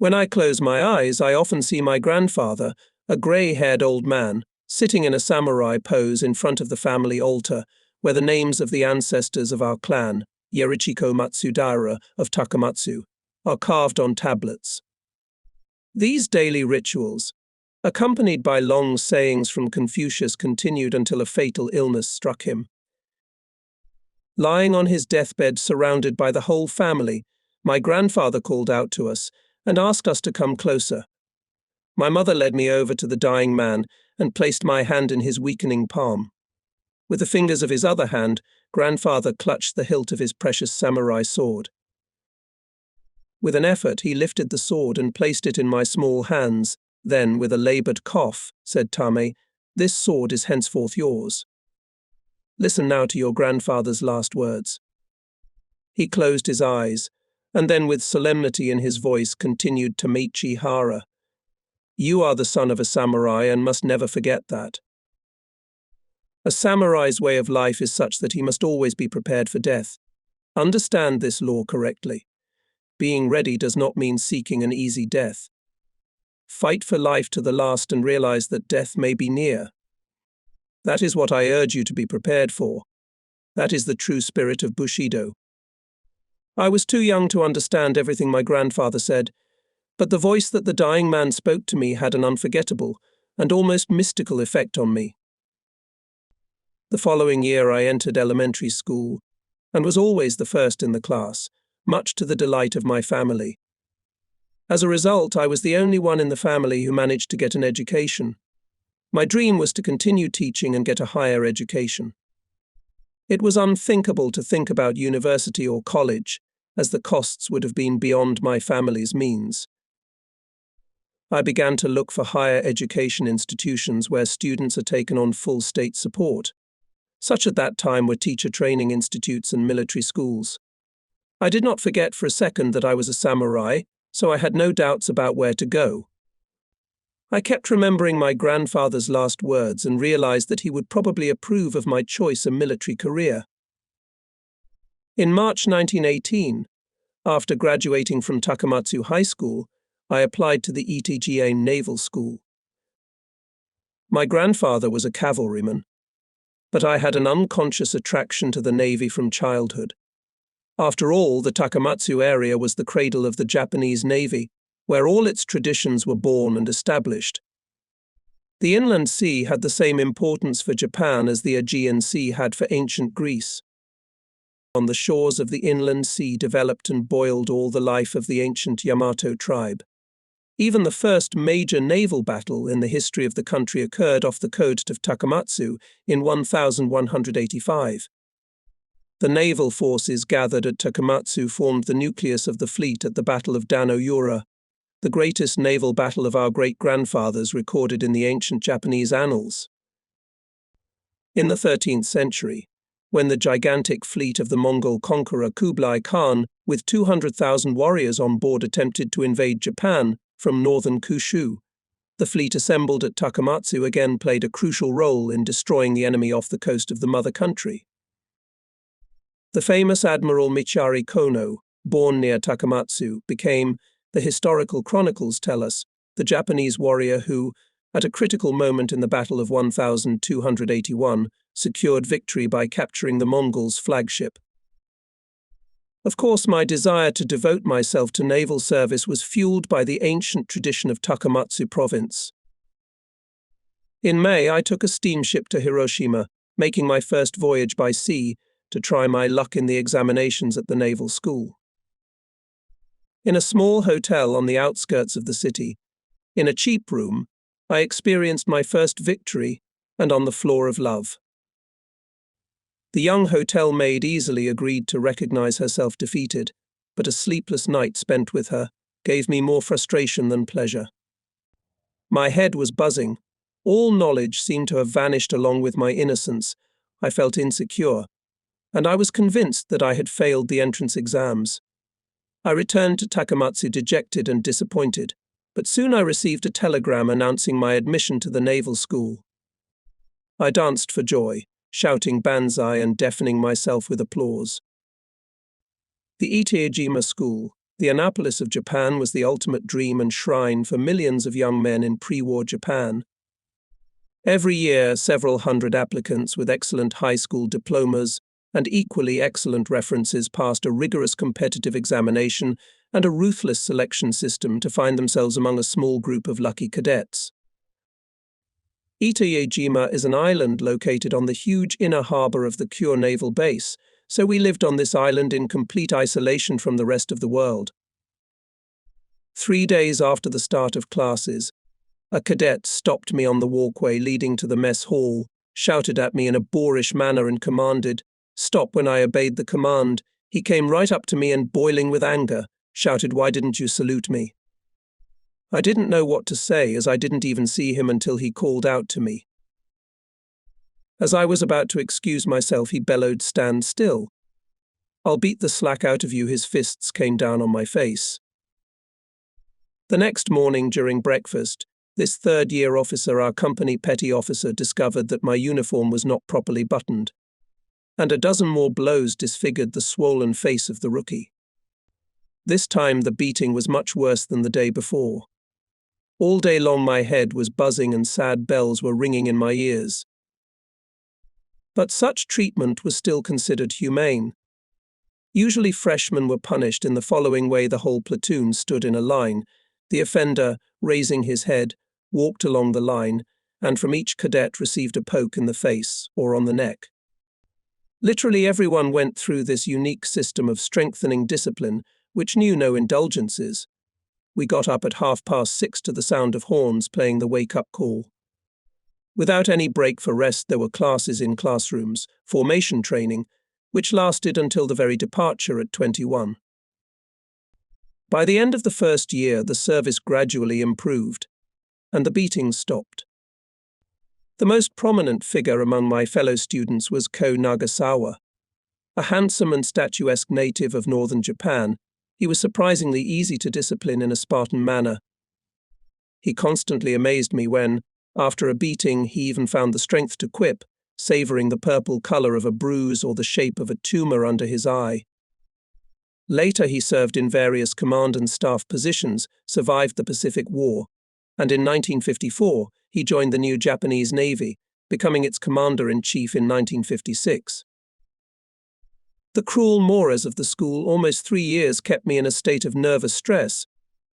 When I close my eyes, I often see my grandfather, a grey-haired old man, sitting in a samurai pose in front of the family altar, where the names of the ancestors of our clan, Yerichiko Matsudaira of Takamatsu, are carved on tablets. These daily rituals, accompanied by long sayings from Confucius, continued until a fatal illness struck him. Lying on his deathbed surrounded by the whole family, my grandfather called out to us and asked us to come closer. My mother led me over to the dying man and placed my hand in his weakening palm. With the fingers of his other hand, grandfather clutched the hilt of his precious samurai sword. With an effort, he lifted the sword and placed it in my small hands. Then, with a laboured cough, said Tame, "This sword is henceforth yours. Listen now to your grandfather's last words." He closed his eyes, and then with solemnity in his voice continued to Meichi Hara. "You are the son of a samurai and must never forget that. A samurai's way of life is such that he must always be prepared for death. Understand this law correctly. Being ready does not mean seeking an easy death. Fight for life to the last and realize that death may be near. That is what I urge you to be prepared for. That is the true spirit of Bushido." I was too young to understand everything my grandfather said, but the voice that the dying man spoke to me had an unforgettable and almost mystical effect on me. The following year I entered elementary school and was always the first in the class, much to the delight of my family. As a result, I was the only one in the family who managed to get an education. My dream was to continue teaching and get a higher education. It was unthinkable to think about university or college, as the costs would have been beyond my family's means. I began to look for higher education institutions where students are taken on full state support. Such at that time were teacher training institutes and military schools. I did not forget for a second that I was a samurai, so I had no doubts about where to go. I kept remembering my grandfather's last words and realized that he would probably approve of my choice a military career. In March 1918, after graduating from Takamatsu High School, I applied to the ETGA Naval School. My grandfather was a cavalryman, but I had an unconscious attraction to the Navy from childhood. After all, the Takamatsu area was the cradle of the Japanese Navy, where all its traditions were born and established. The inland sea had the same importance for Japan as the Aegean Sea had for ancient Greece. On the shores of the inland sea developed and boiled all the life of the ancient Yamato tribe. Even the first major naval battle in the history of the country occurred off the coast of Takamatsu in 1185. The naval forces gathered at Takamatsu formed the nucleus of the fleet at the Battle of Dano-Yura, the greatest naval battle of our great-grandfathers recorded in the ancient Japanese annals. In the 13th century, when the gigantic fleet of the Mongol conqueror Kublai Khan, with 200,000 warriors on board, attempted to invade Japan from northern Kyushu, the fleet assembled at Takamatsu again played a crucial role in destroying the enemy off the coast of the mother country. The famous Admiral Michari Kono, born near Takamatsu, became, the historical chronicles tell us, the Japanese warrior who, at a critical moment in the Battle of 1281, secured victory by capturing the Mongols' flagship. Of course, my desire to devote myself to naval service was fueled by the ancient tradition of Takamatsu province. In May, I took a steamship to Hiroshima, making my first voyage by sea to try my luck in the examinations at the naval school. In a small hotel on the outskirts of the city, in a cheap room, I experienced my first victory and on the floor of love. The young hotel maid easily agreed to recognize herself defeated, but a sleepless night spent with her gave me more frustration than pleasure. My head was buzzing. All knowledge seemed to have vanished along with my innocence. I felt insecure, and I was convinced that I had failed the entrance exams. I returned to Takamatsu dejected and disappointed, but soon I received a telegram announcing my admission to the naval school. I danced for joy, shouting banzai and deafening myself with applause. The Itaejima School, The Annapolis of Japan was the ultimate dream and shrine for millions of young men in pre-war Japan. Every year, several hundred applicants with excellent high school diplomas and equally excellent references passed a rigorous competitive examination and a ruthless selection system to find themselves among a small group of lucky cadets. Ita-Yajima is an island located on the huge inner harbor of the Kure naval base, so we lived on this island in complete isolation from the rest of the world. 3 days after the start of classes, a cadet stopped me on the walkway leading to the mess hall, shouted at me in a boorish manner and commanded, "Stop." When I obeyed the command, he came right up to me and, boiling with anger, shouted, "Why didn't you salute me?" I didn't know what to say, as I didn't even see him until he called out to me. As I was about to excuse myself, he bellowed, "Stand still. I'll beat the slack out of you." His fists came down on my face. The next morning during breakfast, this third-year officer, our company petty officer, discovered that my uniform was not properly buttoned, and a dozen more blows disfigured the swollen face of the rookie. This time the beating was much worse than the day before. All day long my head was buzzing and sad bells were ringing in my ears. But such treatment was still considered humane. Usually freshmen were punished in the following way: the whole platoon stood in a line. The offender, raising his head, walked along the line, and from each cadet received a poke in the face or on the neck. Literally everyone went through this unique system of strengthening discipline, which knew no indulgences. We got up at 6:30 to the sound of horns playing the wake-up call. Without any break for rest, there were classes in classrooms, formation training, which lasted until the very departure at 21. By the end of the first year, the service gradually improved, and the beatings stopped. The most prominent figure among my fellow students was Ko Nagasawa. A handsome and statuesque native of northern Japan, he was surprisingly easy to discipline in a Spartan manner. He constantly amazed me when, after a beating, he even found the strength to quip, savoring the purple color of a bruise or the shape of a tumor under his eye. Later he served in various command and staff positions, survived the Pacific War, and in 1954 he joined the new Japanese Navy, becoming its commander-in-chief in 1956. The cruel mores of the school almost 3 years kept me in a state of nervous stress,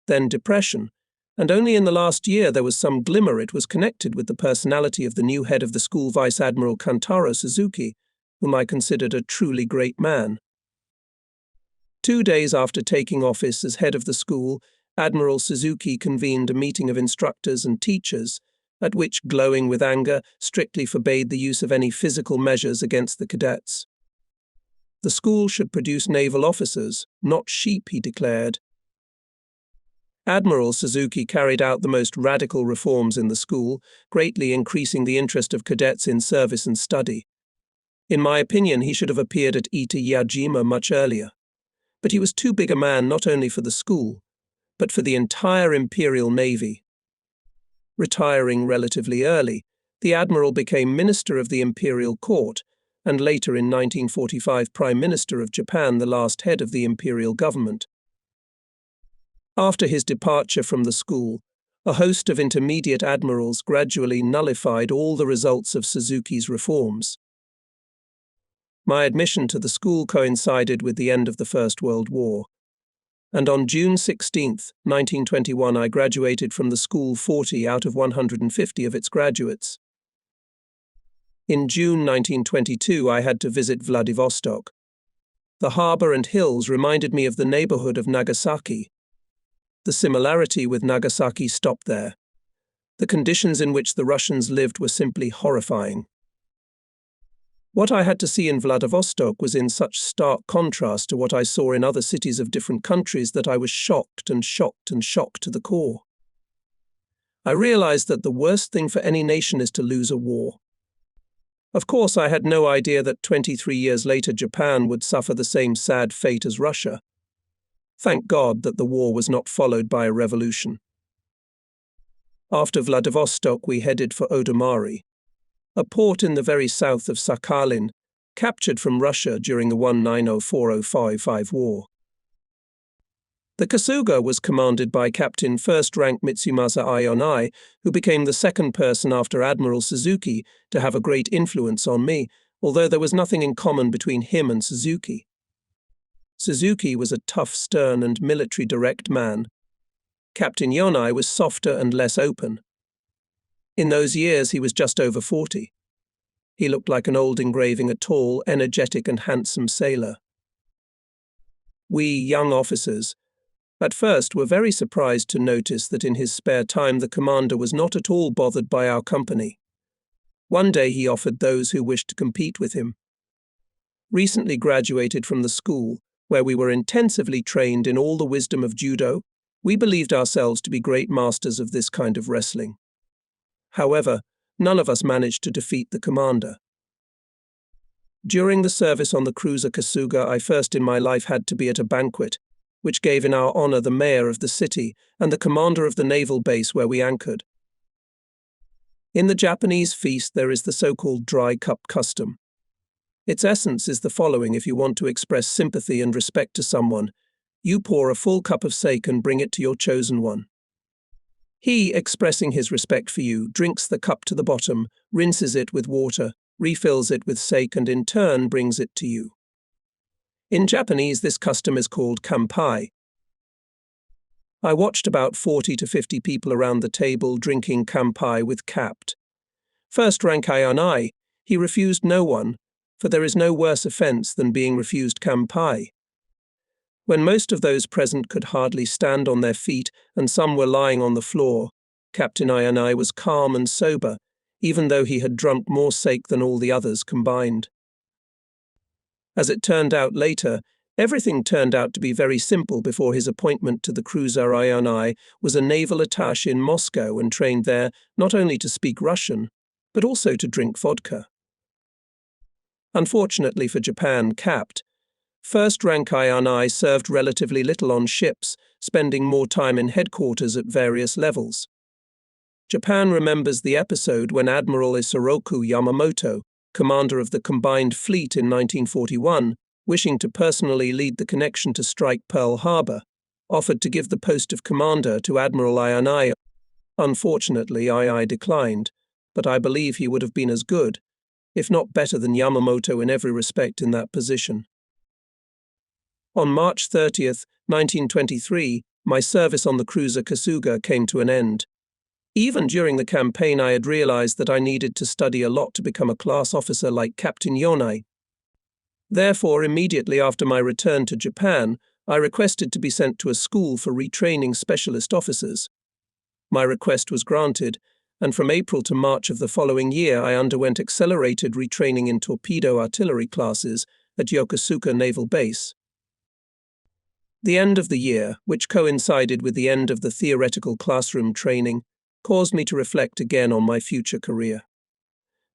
then depression, and only in the last year there was some glimmer it was connected with the personality of the new head of the school, Vice Admiral Kantaro Suzuki, whom I considered a truly great man. 2 days after taking office as head of the school, Admiral Suzuki convened a meeting of instructors and teachers, at which, glowing with anger, strictly forbade the use of any physical measures against the cadets. The school should produce naval officers, not sheep, he declared. Admiral Suzuki carried out the most radical reforms in the school, greatly increasing the interest of cadets in service and study. In my opinion, he should have appeared at Ita-Yajima much earlier. But he was too big a man not only for the school, but for the entire Imperial Navy. Retiring relatively early, the Admiral became Minister of the Imperial Court, and later in 1945 Prime Minister of Japan, the last head of the imperial government. After his departure from the school, a host of intermediate admirals gradually nullified all the results of Suzuki's reforms. My admission to the school coincided with the end of the First World War, and on June 16, 1921, I graduated from the school 40 out of 150 of its graduates. In June 1922, I had to visit Vladivostok. The harbour and hills reminded me of the neighbourhood of Nagasaki. The similarity with Nagasaki stopped there. The conditions in which the Russians lived were simply horrifying. What I had to see in Vladivostok was in such stark contrast to what I saw in other cities of different countries that I was shocked and shocked and shocked to the core. I realized that the worst thing for any nation is to lose a war. Of course, I had no idea that 23 years later Japan would suffer the same sad fate as Russia. Thank God that the war was not followed by a revolution. After Vladivostok, we headed for Odomari, a port in the very south of Sakhalin, captured from Russia during the 1904–05 war. The Kasuga was commanded by Captain First Rank Mitsumasa Ionai, who became the second person after Admiral Suzuki to have a great influence on me, although there was nothing in common between him and Suzuki. Suzuki was a tough, stern, and military direct man. Captain Yonai was softer and less open. In those years, he was just over 40. He looked like an old engraving, a tall, energetic, and handsome sailor. We, young officers, at first were very surprised to notice that in his spare time the commander was not at all bothered by our company. One day he offered those who wished to compete with him. Recently graduated from the school, where we were intensively trained in all the wisdom of judo, we believed ourselves to be great masters of this kind of wrestling. However, none of us managed to defeat the commander. During the service on the cruiser Kasuga, I first in my life had to be at a banquet, which gave in our honor the mayor of the city and the commander of the naval base where we anchored. In the Japanese feast, there is the so-called dry cup custom. Its essence is the following: if you want to express sympathy and respect to someone, you pour a full cup of sake and bring it to your chosen one. He, expressing his respect for you, drinks the cup to the bottom, rinses it with water, refills it with sake, and in turn brings it to you. In Japanese, this custom is called kanpai. I watched about 40 to 50 people around the table drinking kanpai with Capt. First rank Ionai, he refused no one, for there is no worse offence than being refused kanpai. When most of those present could hardly stand on their feet and some were lying on the floor, Captain Ionai was calm and sober, even though he had drunk more sake than all the others combined. As it turned out later, everything turned out to be very simple. Before his appointment to the cruiser, Ionai was a naval attaché in Moscow and trained there not only to speak Russian, but also to drink vodka. Unfortunately for Japan, Capt. First rank Ionai served relatively little on ships, spending more time in headquarters at various levels. Japan remembers the episode when Admiral Isoroku Yamamoto, commander of the combined fleet in 1941, wishing to personally lead the connection to strike Pearl Harbor, offered to give the post of commander to Admiral Ionai. Unfortunately, II declined, but I believe he would have been as good, if not better than Yamamoto in every respect in that position. On March 30th, 1923, my service on the cruiser Kasuga came to an end. Even during the campaign, I had realized that I needed to study a lot to become a class officer like Captain Yonai. Therefore, immediately after my return to Japan, I requested to be sent to a school for retraining specialist officers. My request was granted, and from April to March of the following year, I underwent accelerated retraining in torpedo artillery classes at Yokosuka Naval Base. The end of the year, which coincided with the end of the theoretical classroom training, caused me to reflect again on my future career.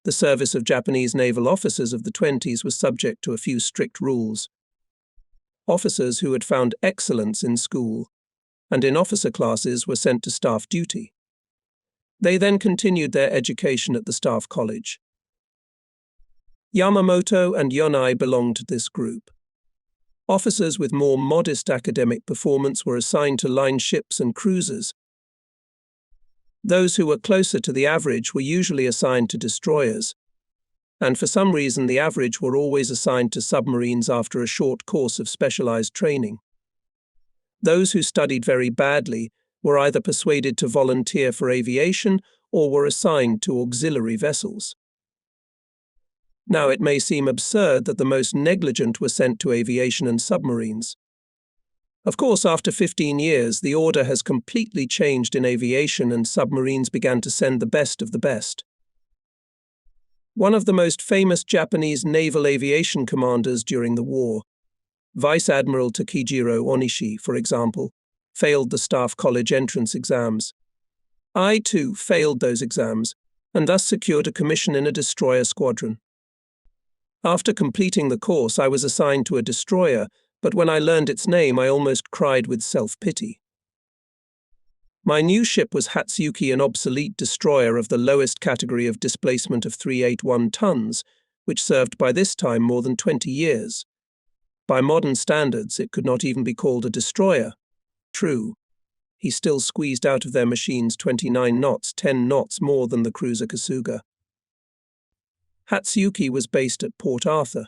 The service of Japanese naval officers of the 20s was subject to a few strict rules. Officers who had found excellence in school and in officer classes were sent to staff duty. They then continued their education at the staff college. Yamamoto and Yonai belonged to this group. Officers with more modest academic performance were assigned to line ships and cruisers. Those who were closer to the average were usually assigned to destroyers, and for some reason the average were always assigned to submarines after a short course of specialized training. Those who studied very badly were either persuaded to volunteer for aviation or were assigned to auxiliary vessels. Now, it may seem absurd that the most negligent were sent to aviation and submarines. Of course, after 15 years, the order has completely changed in aviation and submarines began to send the best of the best. One of the most famous Japanese naval aviation commanders during the war, Vice Admiral Takejiro Onishi, for example, failed the staff college entrance exams. I, too, failed those exams and thus secured a commission in a destroyer squadron. After completing the course, I was assigned to a destroyer, but when I learned its name, I almost cried with self-pity. My new ship was Hatsuyuki, an obsolete destroyer of the lowest category of displacement of 381 tons, which served by this time more than 20 years. By modern standards, it could not even be called a destroyer. True, he still squeezed out of their machines 29 knots, 10 knots more than the cruiser Kasuga. Hatsuyuki was based at Port Arthur.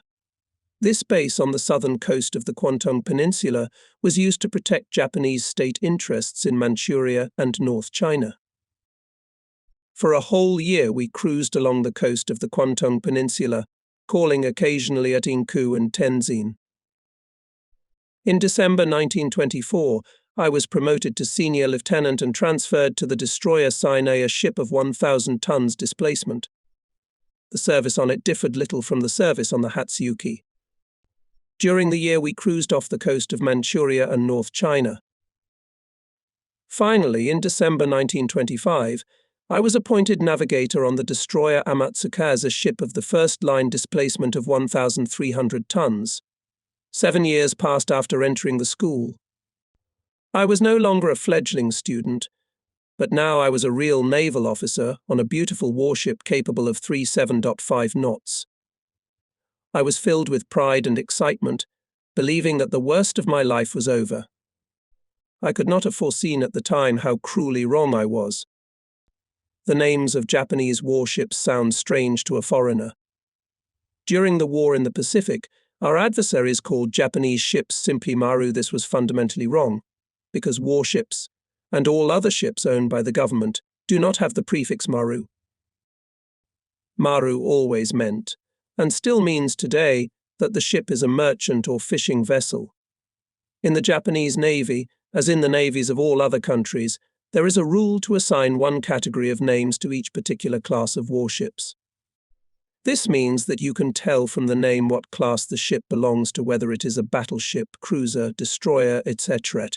This base on the southern coast of the Kwantung Peninsula was used to protect Japanese state interests in Manchuria and North China. For a whole year we cruised along the coast of the Kwantung Peninsula, calling occasionally at Inku and Tenzin. In December 1924, I was promoted to senior lieutenant and transferred to the destroyer Sinai, a ship of 1,000 tons displacement. The service on it differed little from the service on the Hatsuyuki. During the year we cruised off the coast of Manchuria and North China. Finally, in December 1925, I was appointed navigator on the destroyer Amatsukaze, a ship of the first-line displacement of 1,300 tons. 7 years passed after entering the school. I was no longer a fledgling student, but now I was a real naval officer on a beautiful warship capable of 37.5 knots. I was filled with pride and excitement, believing that the worst of my life was over. I could not have foreseen at the time how cruelly wrong I was. The names of Japanese warships sound strange to a foreigner. During the war in the Pacific, our adversaries called Japanese ships simply Maru. This was fundamentally wrong, because warships, and all other ships owned by the government, do not have the prefix Maru. Maru always meant, and still means today, that the ship is a merchant or fishing vessel. In the Japanese Navy, as in the navies of all other countries, there is a rule to assign one category of names to each particular class of warships. This means that you can tell from the name what class the ship belongs to, whether it is a battleship, cruiser, destroyer, etc.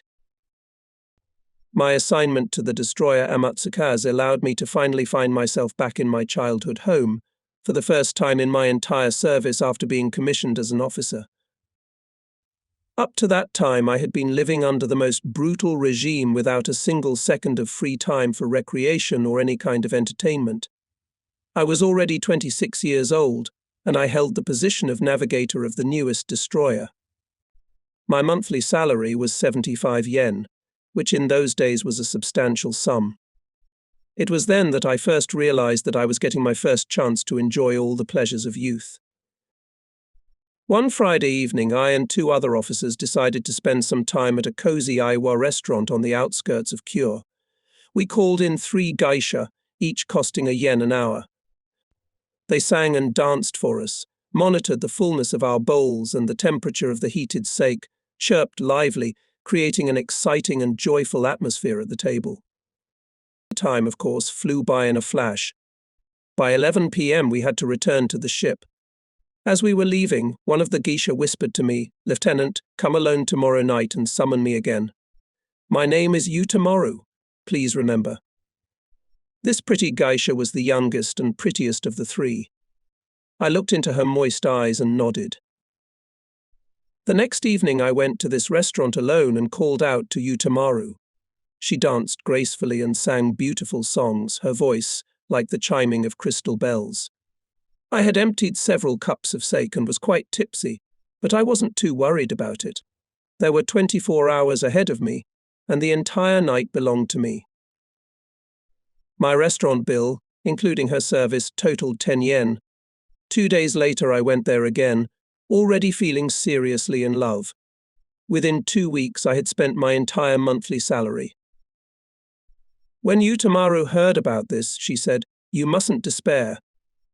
My assignment to the destroyer Amatsukaze allowed me to finally find myself back in my childhood home, for the first time in my entire service after being commissioned as an officer. Up to that time I had been living under the most brutal regime without a single second of free time for recreation or any kind of entertainment. I was already 26 years old, and I held the position of navigator of the newest destroyer. My monthly salary was 75 yen, which in those days was a substantial sum. It was then that I first realized that I was getting my first chance to enjoy all the pleasures of youth. One Friday evening, I and 2 other officers decided to spend some time at a cozy Aiwa restaurant on the outskirts of Kure. We called in 3 geisha, each costing a yen an hour. They sang and danced for us, monitored the fullness of our bowls and the temperature of the heated sake, chirped lively, creating an exciting and joyful atmosphere at the table. The time, of course, flew by in a flash. By 11 p.m. we had to return to the ship. As we were leaving, one of the geisha whispered to me, "Lieutenant, come alone tomorrow night and summon me again. My name is Utamaru, please remember." This pretty geisha was the youngest and prettiest of the 3. I looked into her moist eyes and nodded. The next evening I went to this restaurant alone and called out to Utamaru. She danced gracefully and sang beautiful songs, her voice like the chiming of crystal bells. I had emptied several cups of sake and was quite tipsy, but I wasn't too worried about it. There were 24 hours ahead of me, and the entire night belonged to me. My restaurant bill, including her service, totaled 10 yen. 2 days later I went there again, already feeling seriously in love. Within 2 weeks I had spent my entire monthly salary. When Utamaru heard about this, she said, "You mustn't despair.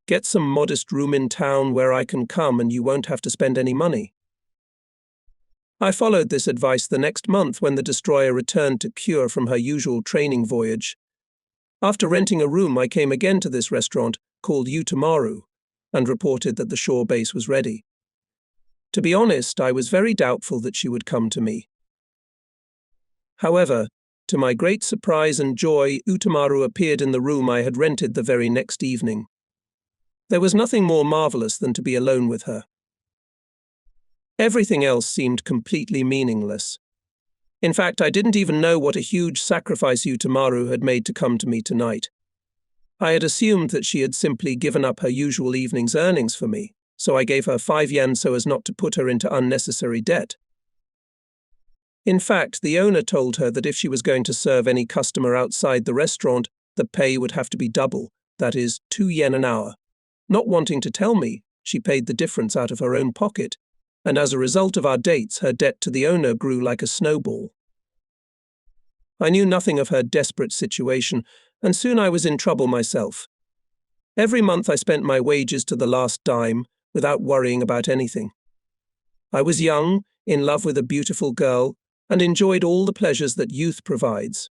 Get some modest room in town where I can come and you won't have to spend any money." I followed this advice the next month when the destroyer returned to Kure from her usual training voyage. After renting a room, I came again to this restaurant, called Utamaru, and reported that the shore base was ready. To be honest, I was very doubtful that she would come to me. However, to my great surprise and joy, Utamaru appeared in the room I had rented the very next evening. There was nothing more marvelous than to be alone with her. Everything else seemed completely meaningless. In fact, I didn't even know what a huge sacrifice Utamaru had made to come to me tonight. I had assumed that she had simply given up her usual evening's earnings for me, so I gave her 5 yen so as not to put her into unnecessary debt. In fact, the owner told her that if she was going to serve any customer outside the restaurant, the pay would have to be double, that is, 2 yen an hour. Not wanting to tell me, she paid the difference out of her own pocket, and as a result of our dates, her debt to the owner grew like a snowball. I knew nothing of her desperate situation, and soon I was in trouble myself. Every month I spent my wages to the last dime, without worrying about anything. I was young, in love with a beautiful girl, and enjoyed all the pleasures that youth provides.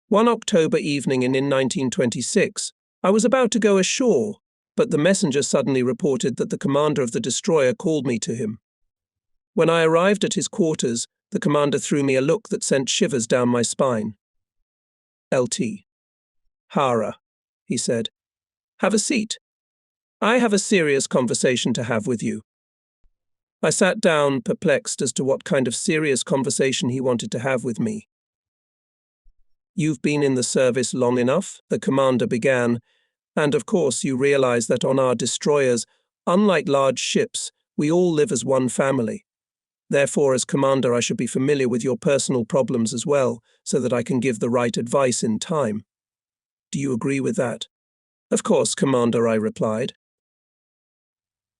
One October evening in 1926, I was about to go ashore, but the messenger suddenly reported that the commander of the destroyer called me to him. When I arrived at his quarters, the commander threw me a look that sent shivers down my spine. "LT. Hara," he said. "Have a seat. I have a serious conversation to have with you." I sat down, perplexed as to what kind of serious conversation he wanted to have with me. "You've been in the service long enough," the commander began, "and of course you realize that on our destroyers, unlike large ships, we all live as one family. Therefore, as commander, I should be familiar with your personal problems as well, so that I can give the right advice in time. Do you agree with that?" "Of course, Commander," I replied.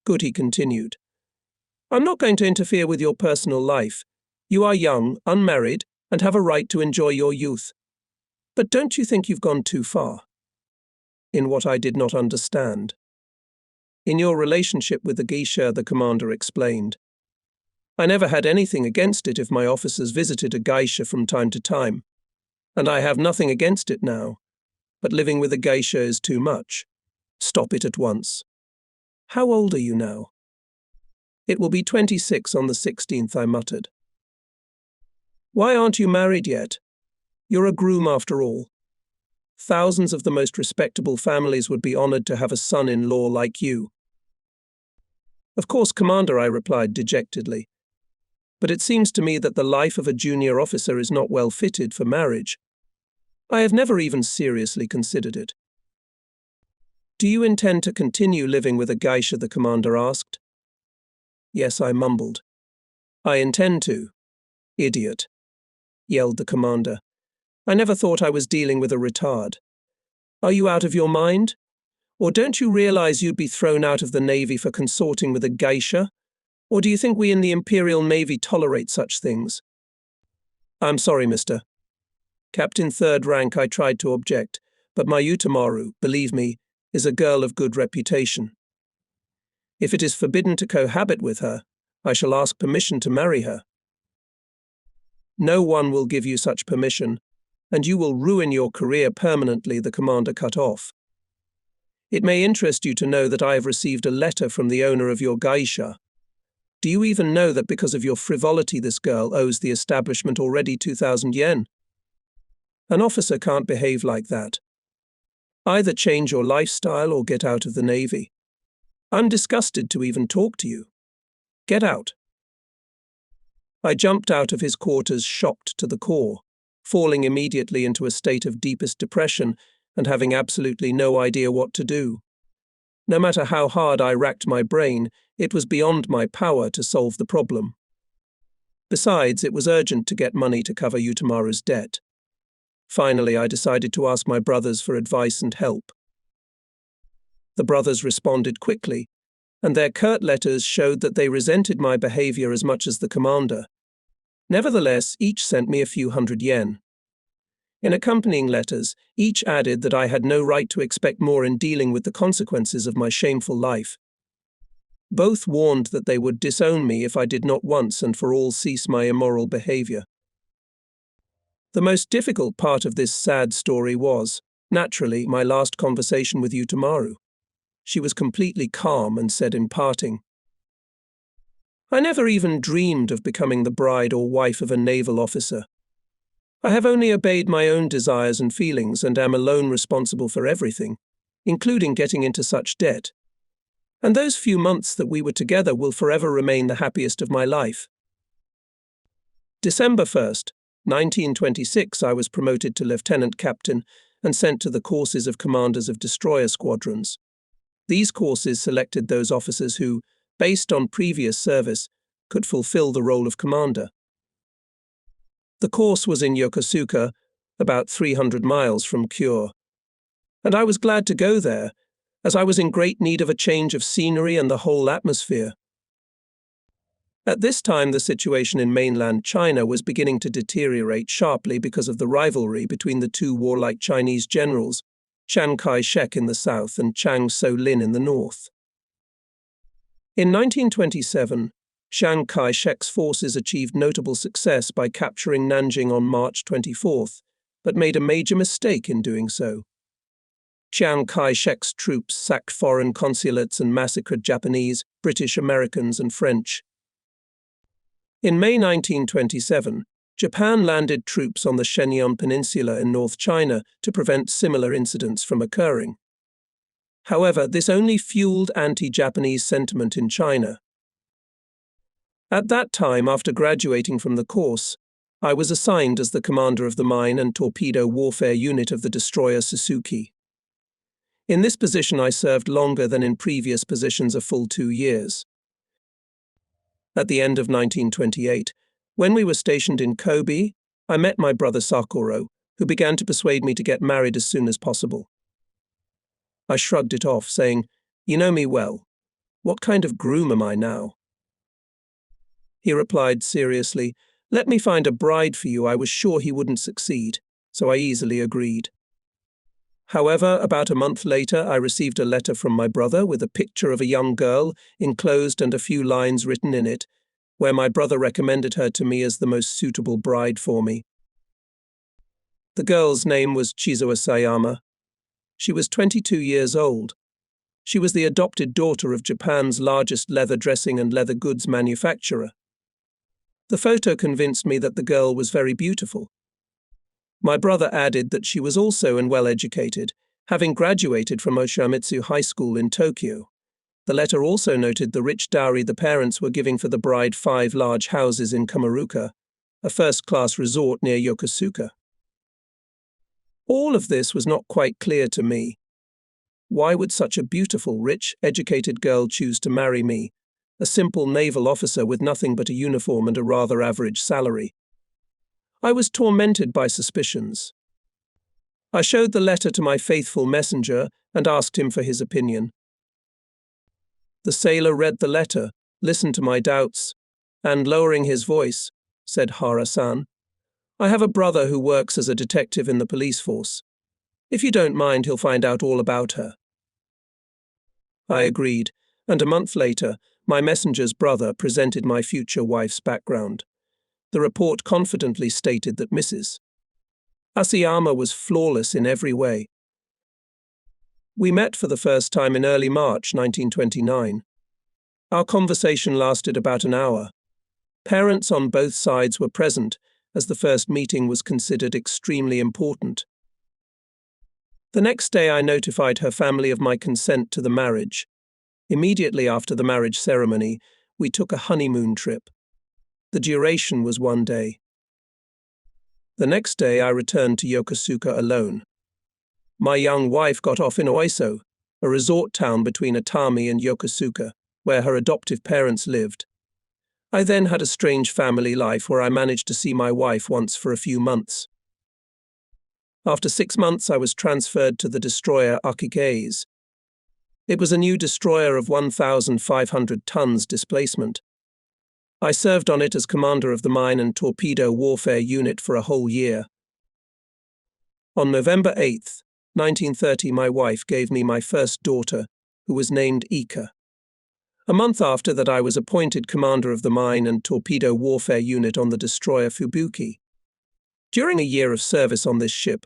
"Good," he continued. "I'm not going to interfere with your personal life. You are young, unmarried, and have a right to enjoy your youth. But don't you think you've gone too far?" "In what I did not understand?" "In your relationship with the geisha," the commander explained. "I never had anything against it if my officers visited a geisha from time to time, and I have nothing against it now. But living with a geisha is too much. Stop it at once." "How old are you now?" "It will be 26 on the 16th, I muttered. "Why aren't you married yet? You're a groom after all. Thousands of the most respectable families would be honored to have a son-in-law like you." "Of course, Commander," I replied dejectedly. "But it seems to me that the life of a junior officer is not well fitted for marriage. I have never even seriously considered it." "Do you intend to continue living with a geisha?" the commander asked. "Yes," I mumbled. "I intend to." "Idiot," yelled the commander. "I never thought I was dealing with a retard. Are you out of your mind? Or don't you realize you'd be thrown out of the Navy for consorting with a geisha? Or do you think we in the Imperial Navy tolerate such things?" "I'm sorry, mister. Captain third rank," I tried to object, "but my Utamaru, believe me, is a girl of good reputation. If it is forbidden to cohabit with her, I shall ask permission to marry her." "No one will give you such permission, and you will ruin your career permanently," the commander cut off. "It may interest you to know that I have received a letter from the owner of your geisha. Do you even know that because of your frivolity this girl owes the establishment already 2,000 yen? An officer can't behave like that. Either change your lifestyle or get out of the Navy. I'm disgusted to even talk to you. Get out." I jumped out of his quarters shocked to the core, falling immediately into a state of deepest depression and having absolutely no idea what to do. No matter how hard I racked my brain, it was beyond my power to solve the problem. Besides, it was urgent to get money to cover Utamaru's debt. Finally, I decided to ask my brothers for advice and help. The brothers responded quickly, and their curt letters showed that they resented my behavior as much as the commander. Nevertheless, each sent me a few hundred yen. In accompanying letters, each added that I had no right to expect more in dealing with the consequences of my shameful life. Both warned that they would disown me if I did not once and for all cease my immoral behavior. The most difficult part of this sad story was, naturally, my last conversation with Utamaru. She was completely calm and said in parting, "I never even dreamed of becoming the bride or wife of a naval officer. I have only obeyed my own desires and feelings and am alone responsible for everything, including getting into such debt. And those few months that we were together will forever remain the happiest of my life." December 1st, 1926, I was promoted to lieutenant captain and sent to the courses of commanders of destroyer squadrons. These courses selected those officers who, based on previous service, could fulfill the role of commander. The course was in Yokosuka, about 300 miles from Kure, and I was glad to go there, as I was in great need of a change of scenery and the whole atmosphere. At this time, the situation in mainland China was beginning to deteriorate sharply because of the rivalry between the two warlike Chinese generals, Chiang Kai-shek in the south and Chiang So-lin in the north. In 1927, Chiang Kai-shek's forces achieved notable success by capturing Nanjing on March 24th, but made a major mistake in doing so. Chiang Kai-shek's troops sacked foreign consulates and massacred Japanese, British, Americans, and French. In May 1927, Japan landed troops on the Shenyang Peninsula in North China to prevent similar incidents from occurring. However, this only fueled anti-Japanese sentiment in China. At that time, after graduating from the course, I was assigned as the commander of the mine and torpedo warfare unit of the destroyer Suzuki. In this position, I served longer than in previous positions, a full 2 years. At the end of 1928, when we were stationed in Kobe, I met my brother Sakuro, who began to persuade me to get married as soon as possible. I shrugged it off, saying, "You know me well. What kind of groom am I now?" He replied seriously, "Let me find a bride for you." I was sure he wouldn't succeed, so I easily agreed. However, about a month later, I received a letter from my brother with a picture of a young girl enclosed and a few lines written in it, where my brother recommended her to me as the most suitable bride for me. The girl's name was Chizuo Sayama. She was 22 years old. She was the adopted daughter of Japan's largest leather dressing and leather goods manufacturer. The photo convinced me that the girl was very beautiful. My brother added that she was also well-educated, having graduated from Oshamitsu High School in Tokyo. The letter also noted the rich dowry the parents were giving for the bride, 5 large houses in Kamaruka, a first-class resort near Yokosuka. All of this was not quite clear to me. Why would such a beautiful, rich, educated girl choose to marry me, a simple naval officer with nothing but a uniform and a rather average salary? I was tormented by suspicions. I showed the letter to my faithful messenger and asked him for his opinion. The sailor read the letter, listened to my doubts, and, lowering his voice, said, "Hara-san, I have a brother who works as a detective in the police force. If you don't mind, he'll find out all about her." I agreed, and a month later, my messenger's brother presented my future wife's background. The report confidently stated that Mrs. Asayama was flawless in every way. We met for the first time in early March 1929. Our conversation lasted about an hour. Parents on both sides were present, as the first meeting was considered extremely important. The next day, I notified her family of my consent to the marriage. Immediately after the marriage ceremony, we took a honeymoon trip. The duration was 1 day. The next day, I returned to Yokosuka alone. My young wife got off in Oiso, a resort town between Atami and Yokosuka, where her adoptive parents lived. I then had a strange family life where I managed to see my wife once for a few months. After 6 months, I was transferred to the destroyer Akikaze. It was a new destroyer of 1,500 tons displacement. I served on it as commander of the mine and torpedo warfare unit for a whole year. On November 8, 1930, my wife gave me my first daughter, who was named Ika. A month after that, I was appointed commander of the mine and torpedo warfare unit on the destroyer Fubuki. During a year of service on this ship,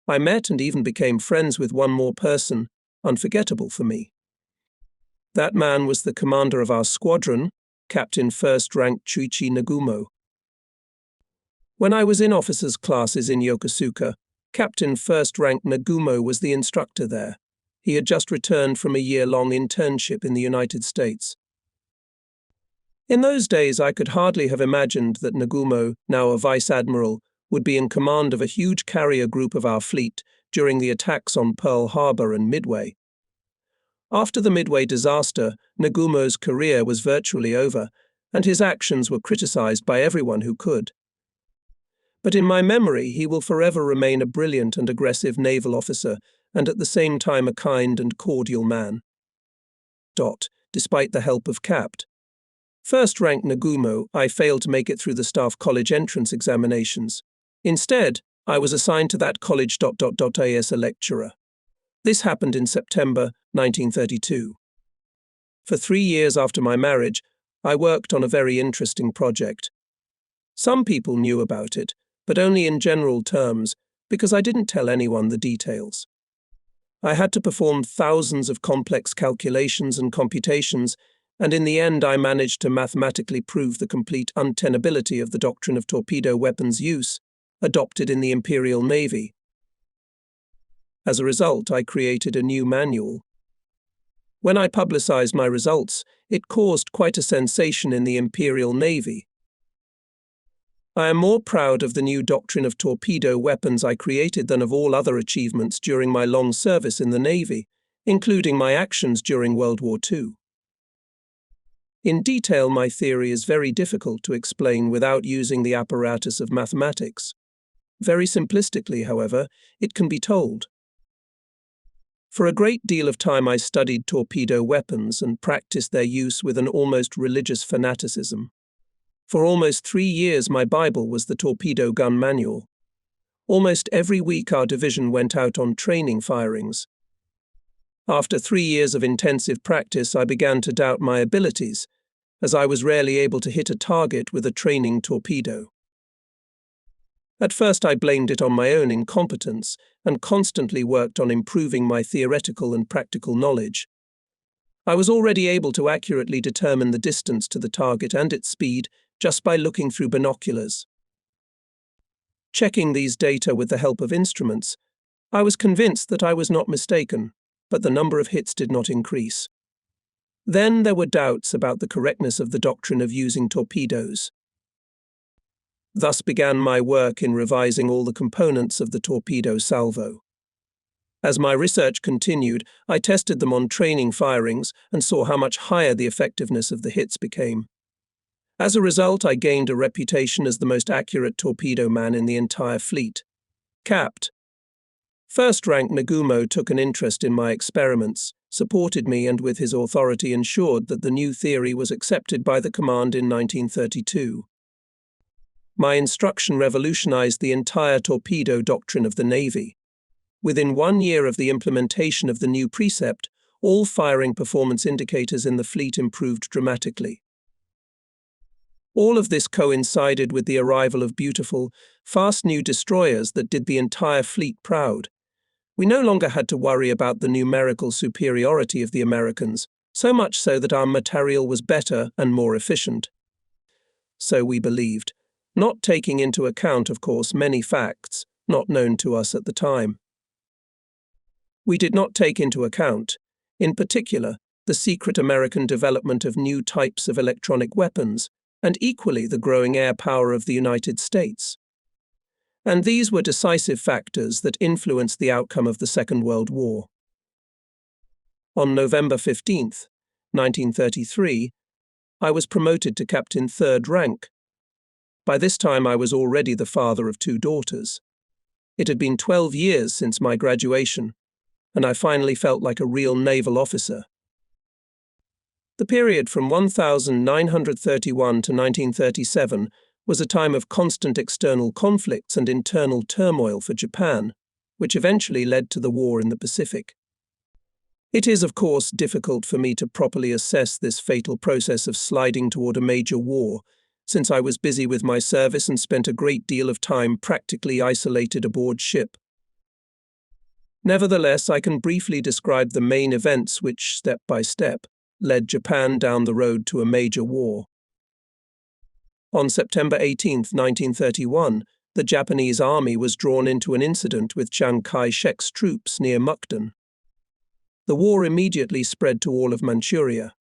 I met and even became friends with one more person, unforgettable for me. That man was the commander of our squadron, Captain First Rank Chuichi Nagumo. When I was in officers' classes in Yokosuka, Captain First Rank Nagumo was the instructor there. He had just returned from a year-long internship in the United States. In those days, I could hardly have imagined that Nagumo, now a vice admiral, would be in command of a huge carrier group of our fleet during the attacks on Pearl Harbor and Midway. After the Midway disaster, Nagumo's career was virtually over, and his actions were criticized by everyone who could. but in my memory he will forever remain a brilliant and aggressive naval officer, and at the same time a kind and cordial man. Despite the help of Capt. First rank Nagumo, I failed to make it through the staff college entrance examinations. Instead, I was assigned to that college as a lecturer. This happened in September 1932. For 3 years after my marriage, I worked on a very interesting project. Some people knew about it, but only in general terms, because I didn't tell anyone the details. I had to perform thousands of complex calculations and computations, and in the end I managed to mathematically prove the complete untenability of the doctrine of torpedo weapons use, adopted in the Imperial Navy. As a result, I created a new manual. When I publicized my results, it caused quite a sensation in the Imperial Navy. I am more proud of the new doctrine of torpedo weapons I created than of all other achievements during my long service in the Navy, including my actions during World War II. In detail, my theory is very difficult to explain without using the apparatus of mathematics. Very simplistically, however, it can be told. For a great deal of time I studied torpedo weapons and practiced their use with an almost religious fanaticism. For almost 3 years my Bible was the torpedo gun manual. Almost every week our division went out on training firings. After 3 years of intensive practice I began to doubt my abilities, as I was rarely able to hit a target with a training torpedo. At first I blamed it on my own incompetence and constantly worked on improving my theoretical and practical knowledge. I was already able to accurately determine the distance to the target and its speed just by looking through binoculars. Checking these data with the help of instruments, I was convinced that I was not mistaken, but the number of hits did not increase. Then there were doubts about the correctness of the doctrine of using torpedoes. Thus began my work in revising all the components of the torpedo salvo. As my research continued, I tested them on training firings and saw how much higher the effectiveness of the hits became. As a result, I gained a reputation as the most accurate torpedo man in the entire fleet. Capt. First rank Nagumo took an interest in my experiments, supported me, and with his authority ensured that the new theory was accepted by the command in 1932. My instruction revolutionized the entire torpedo doctrine of the Navy. Within 1 year of the implementation of the new precept, all firing performance indicators in the fleet improved dramatically. All of this coincided with the arrival of beautiful, fast new destroyers that did the entire fleet proud. We no longer had to worry about the numerical superiority of the Americans, so much so that our material was better and more efficient. So we believed, not taking into account, of course, many facts not known to us at the time. We did not take into account, in particular, the secret American development of new types of electronic weapons, and equally the growing air power of the United States. And these were decisive factors that influenced the outcome of the Second World War. On November 15, 1933, I was promoted to Captain Third rank. By this time I was already the father of 2 daughters. It had been 12 years since my graduation, and I finally felt like a real naval officer. The period from 1931 to 1937 was a time of constant external conflicts and internal turmoil for Japan, which eventually led to the war in the Pacific. It is, of course, difficult for me to properly assess this fatal process of sliding toward a major war, since I was busy with my service and spent a great deal of time practically isolated aboard ship. Nevertheless, I can briefly describe the main events which, step by step, led Japan down the road to a major war. On September 18, 1931, the Japanese army was drawn into an incident with Chiang Kai-shek's troops near Mukden. The war immediately spread to all of Manchuria.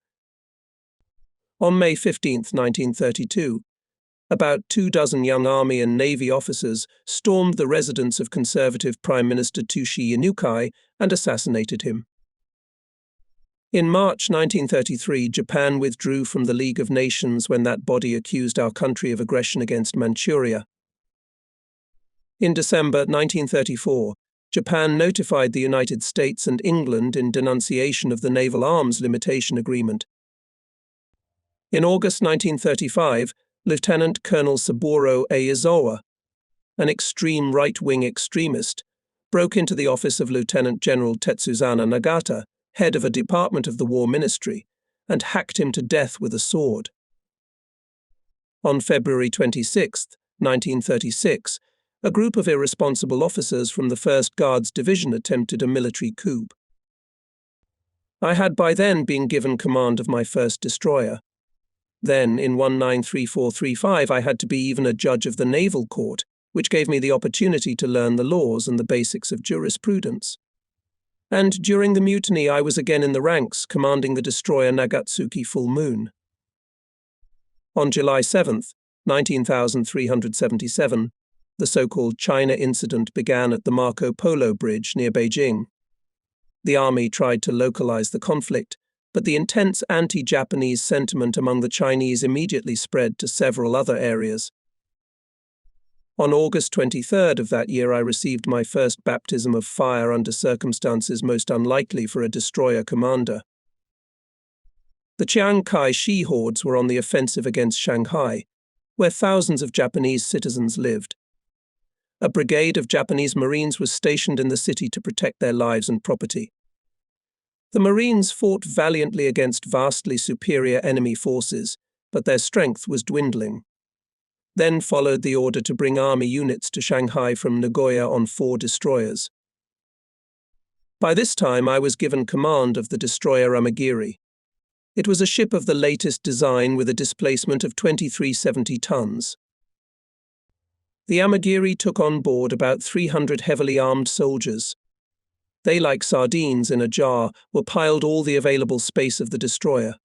On May 15, 1932, about 24 young Army and Navy officers stormed the residence of conservative Prime Minister Tushi Inukai and assassinated him. In March 1933, Japan withdrew from the League of Nations when that body accused our country of aggression against Manchuria. In December 1934, Japan notified the United States and England in denunciation of the Naval Arms Limitation Agreement. In August 1935, Lieutenant Colonel Saburo Aizawa, an extreme right-wing extremist, broke into the office of Lieutenant General Tetsuzana Nagata, head of a department of the War Ministry, and hacked him to death with a sword. On February 26, 1936, a group of irresponsible officers from the 1st Guards Division attempted a military coup. I had by then been given command of my first destroyer. Then, in 1934-35, I had to be even a judge of the naval court, which gave me the opportunity to learn the laws and the basics of jurisprudence. And during the mutiny, I was again in the ranks, commanding the destroyer Nagatsuki Full Moon. On July 7, 19,377, the so-called China incident began at the Marco Polo Bridge near Beijing. The army tried to localize the conflict, but the intense anti-Japanese sentiment among the Chinese immediately spread to several other areas. On August 23rd of that year, I received my first baptism of fire under circumstances most unlikely for a destroyer commander. The Chiang Kai-shi hordes were on the offensive against Shanghai, where thousands of Japanese citizens lived. A brigade of Japanese Marines was stationed in the city to protect their lives and property. The Marines fought valiantly against vastly superior enemy forces, but their strength was dwindling. Then followed the order to bring army units to Shanghai from Nagoya on 4 destroyers. By this time, I was given command of the destroyer Amagiri. It was a ship of the latest design with a displacement of 2370 tons. The Amagiri took on board about 300 heavily armed soldiers. They, like sardines in a jar, were piled all the available space of the destroyer.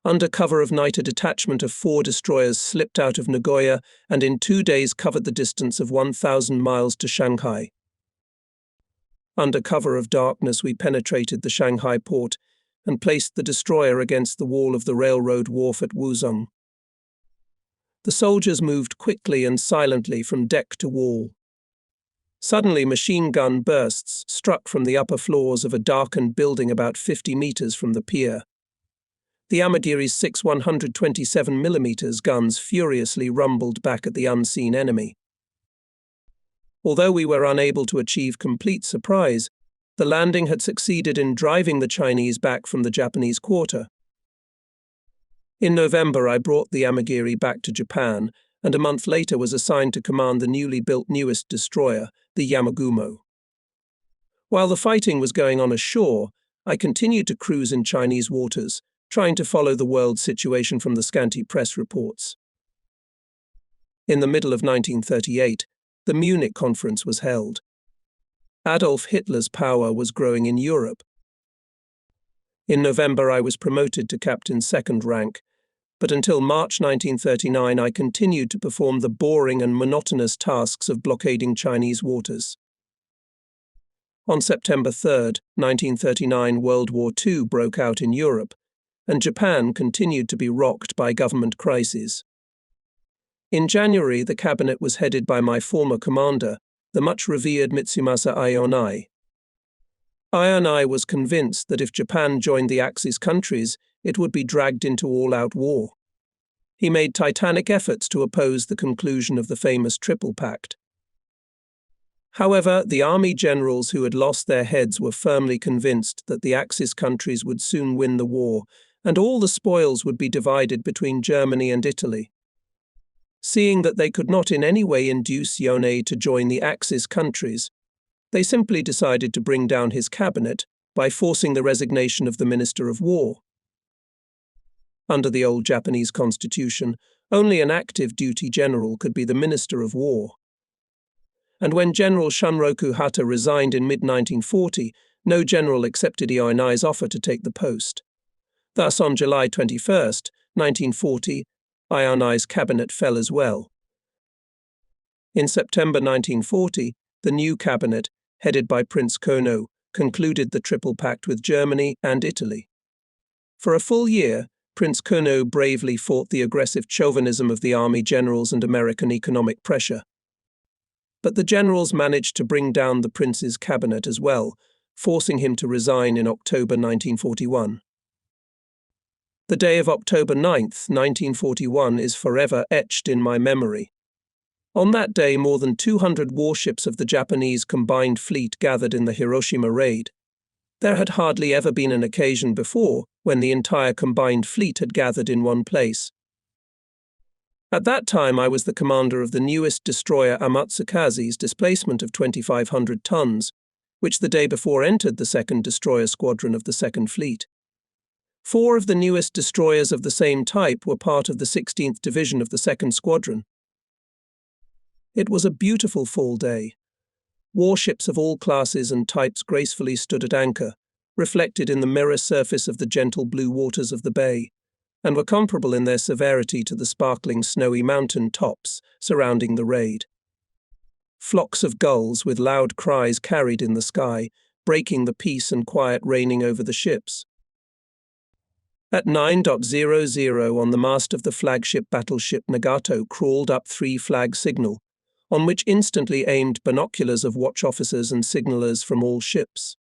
Under cover of night, a detachment of 4 destroyers slipped out of Nagoya and in 2 days covered the distance of 1,000 miles to Shanghai. Under cover of darkness, we penetrated the Shanghai port and placed the destroyer against the wall of the railroad wharf at Wuzhong. The soldiers moved quickly and silently from deck to wall. Suddenly, machine gun bursts struck from the upper floors of a darkened building about 50 meters from the pier. The Amagiri's 6 127mm guns furiously rumbled back at the unseen enemy. Although we were unable to achieve complete surprise, the landing had succeeded in driving the Chinese back from the Japanese quarter. In November, I brought the Amagiri back to Japan, and a month later was assigned to command the newly built newest destroyer, the Yamagumo. While the fighting was going on ashore, I continued to cruise in Chinese waters, trying to follow the world situation from the scanty press reports. In the middle of 1938, the Munich Conference was held. Adolf Hitler's power was growing in Europe. In November, I was promoted to captain second rank, but until March 1939, I continued to perform the boring and monotonous tasks of blockading Chinese waters. On September 3, 1939, World War II broke out in Europe, and Japan continued to be rocked by government crises. In January, the cabinet was headed by my former commander, the much-revered Mitsumasa Ionai. Ionai was convinced that if Japan joined the Axis countries, it would be dragged into all-out war. He made titanic efforts to oppose the conclusion of the famous Triple Pact. However, the army generals who had lost their heads were firmly convinced that the Axis countries would soon win the war, and all the spoils would be divided between Germany and Italy. Seeing that they could not in any way induce Ionai to join the Axis countries, they simply decided to bring down his cabinet by forcing the resignation of the Minister of War. Under the old Japanese constitution, only an active duty general could be the Minister of War. And when General Shunroku Hata resigned in mid-1940, no general accepted Ionai's offer to take the post. Thus, on July 21, 1940, Ionai's cabinet fell as well. In September 1940, the new cabinet, headed by Prince Kono, concluded the Triple Pact with Germany and Italy. For a full year, Prince Kono bravely fought the aggressive chauvinism of the army generals and American economic pressure. but the generals managed to bring down the prince's cabinet as well, forcing him to resign in October 1941. The day of October 9th, 1941 is forever etched in my memory. On that day, more than 200 warships of the Japanese combined fleet gathered in the Hiroshima raid. There had hardly ever been an occasion before when the entire combined fleet had gathered in one place. At that time, I was the commander of the newest destroyer Amatsukaze's displacement of 2,500 tons, which the day before entered the 2nd Destroyer Squadron of the 2nd Fleet. 4 of the newest destroyers of the same type were part of the 16th Division of the 2nd Squadron. It was a beautiful fall day. Warships of all classes and types gracefully stood at anchor, reflected in the mirror surface of the gentle blue waters of the bay, and were comparable in their severity to the sparkling snowy mountain tops surrounding the raid. Flocks of gulls with loud cries carried in the sky, breaking the peace and quiet reigning over the ships. At 9:00 on the mast of the flagship battleship Nagato crawled up 3-flag signal, on which instantly aimed binoculars of watch officers and signallers from all ships.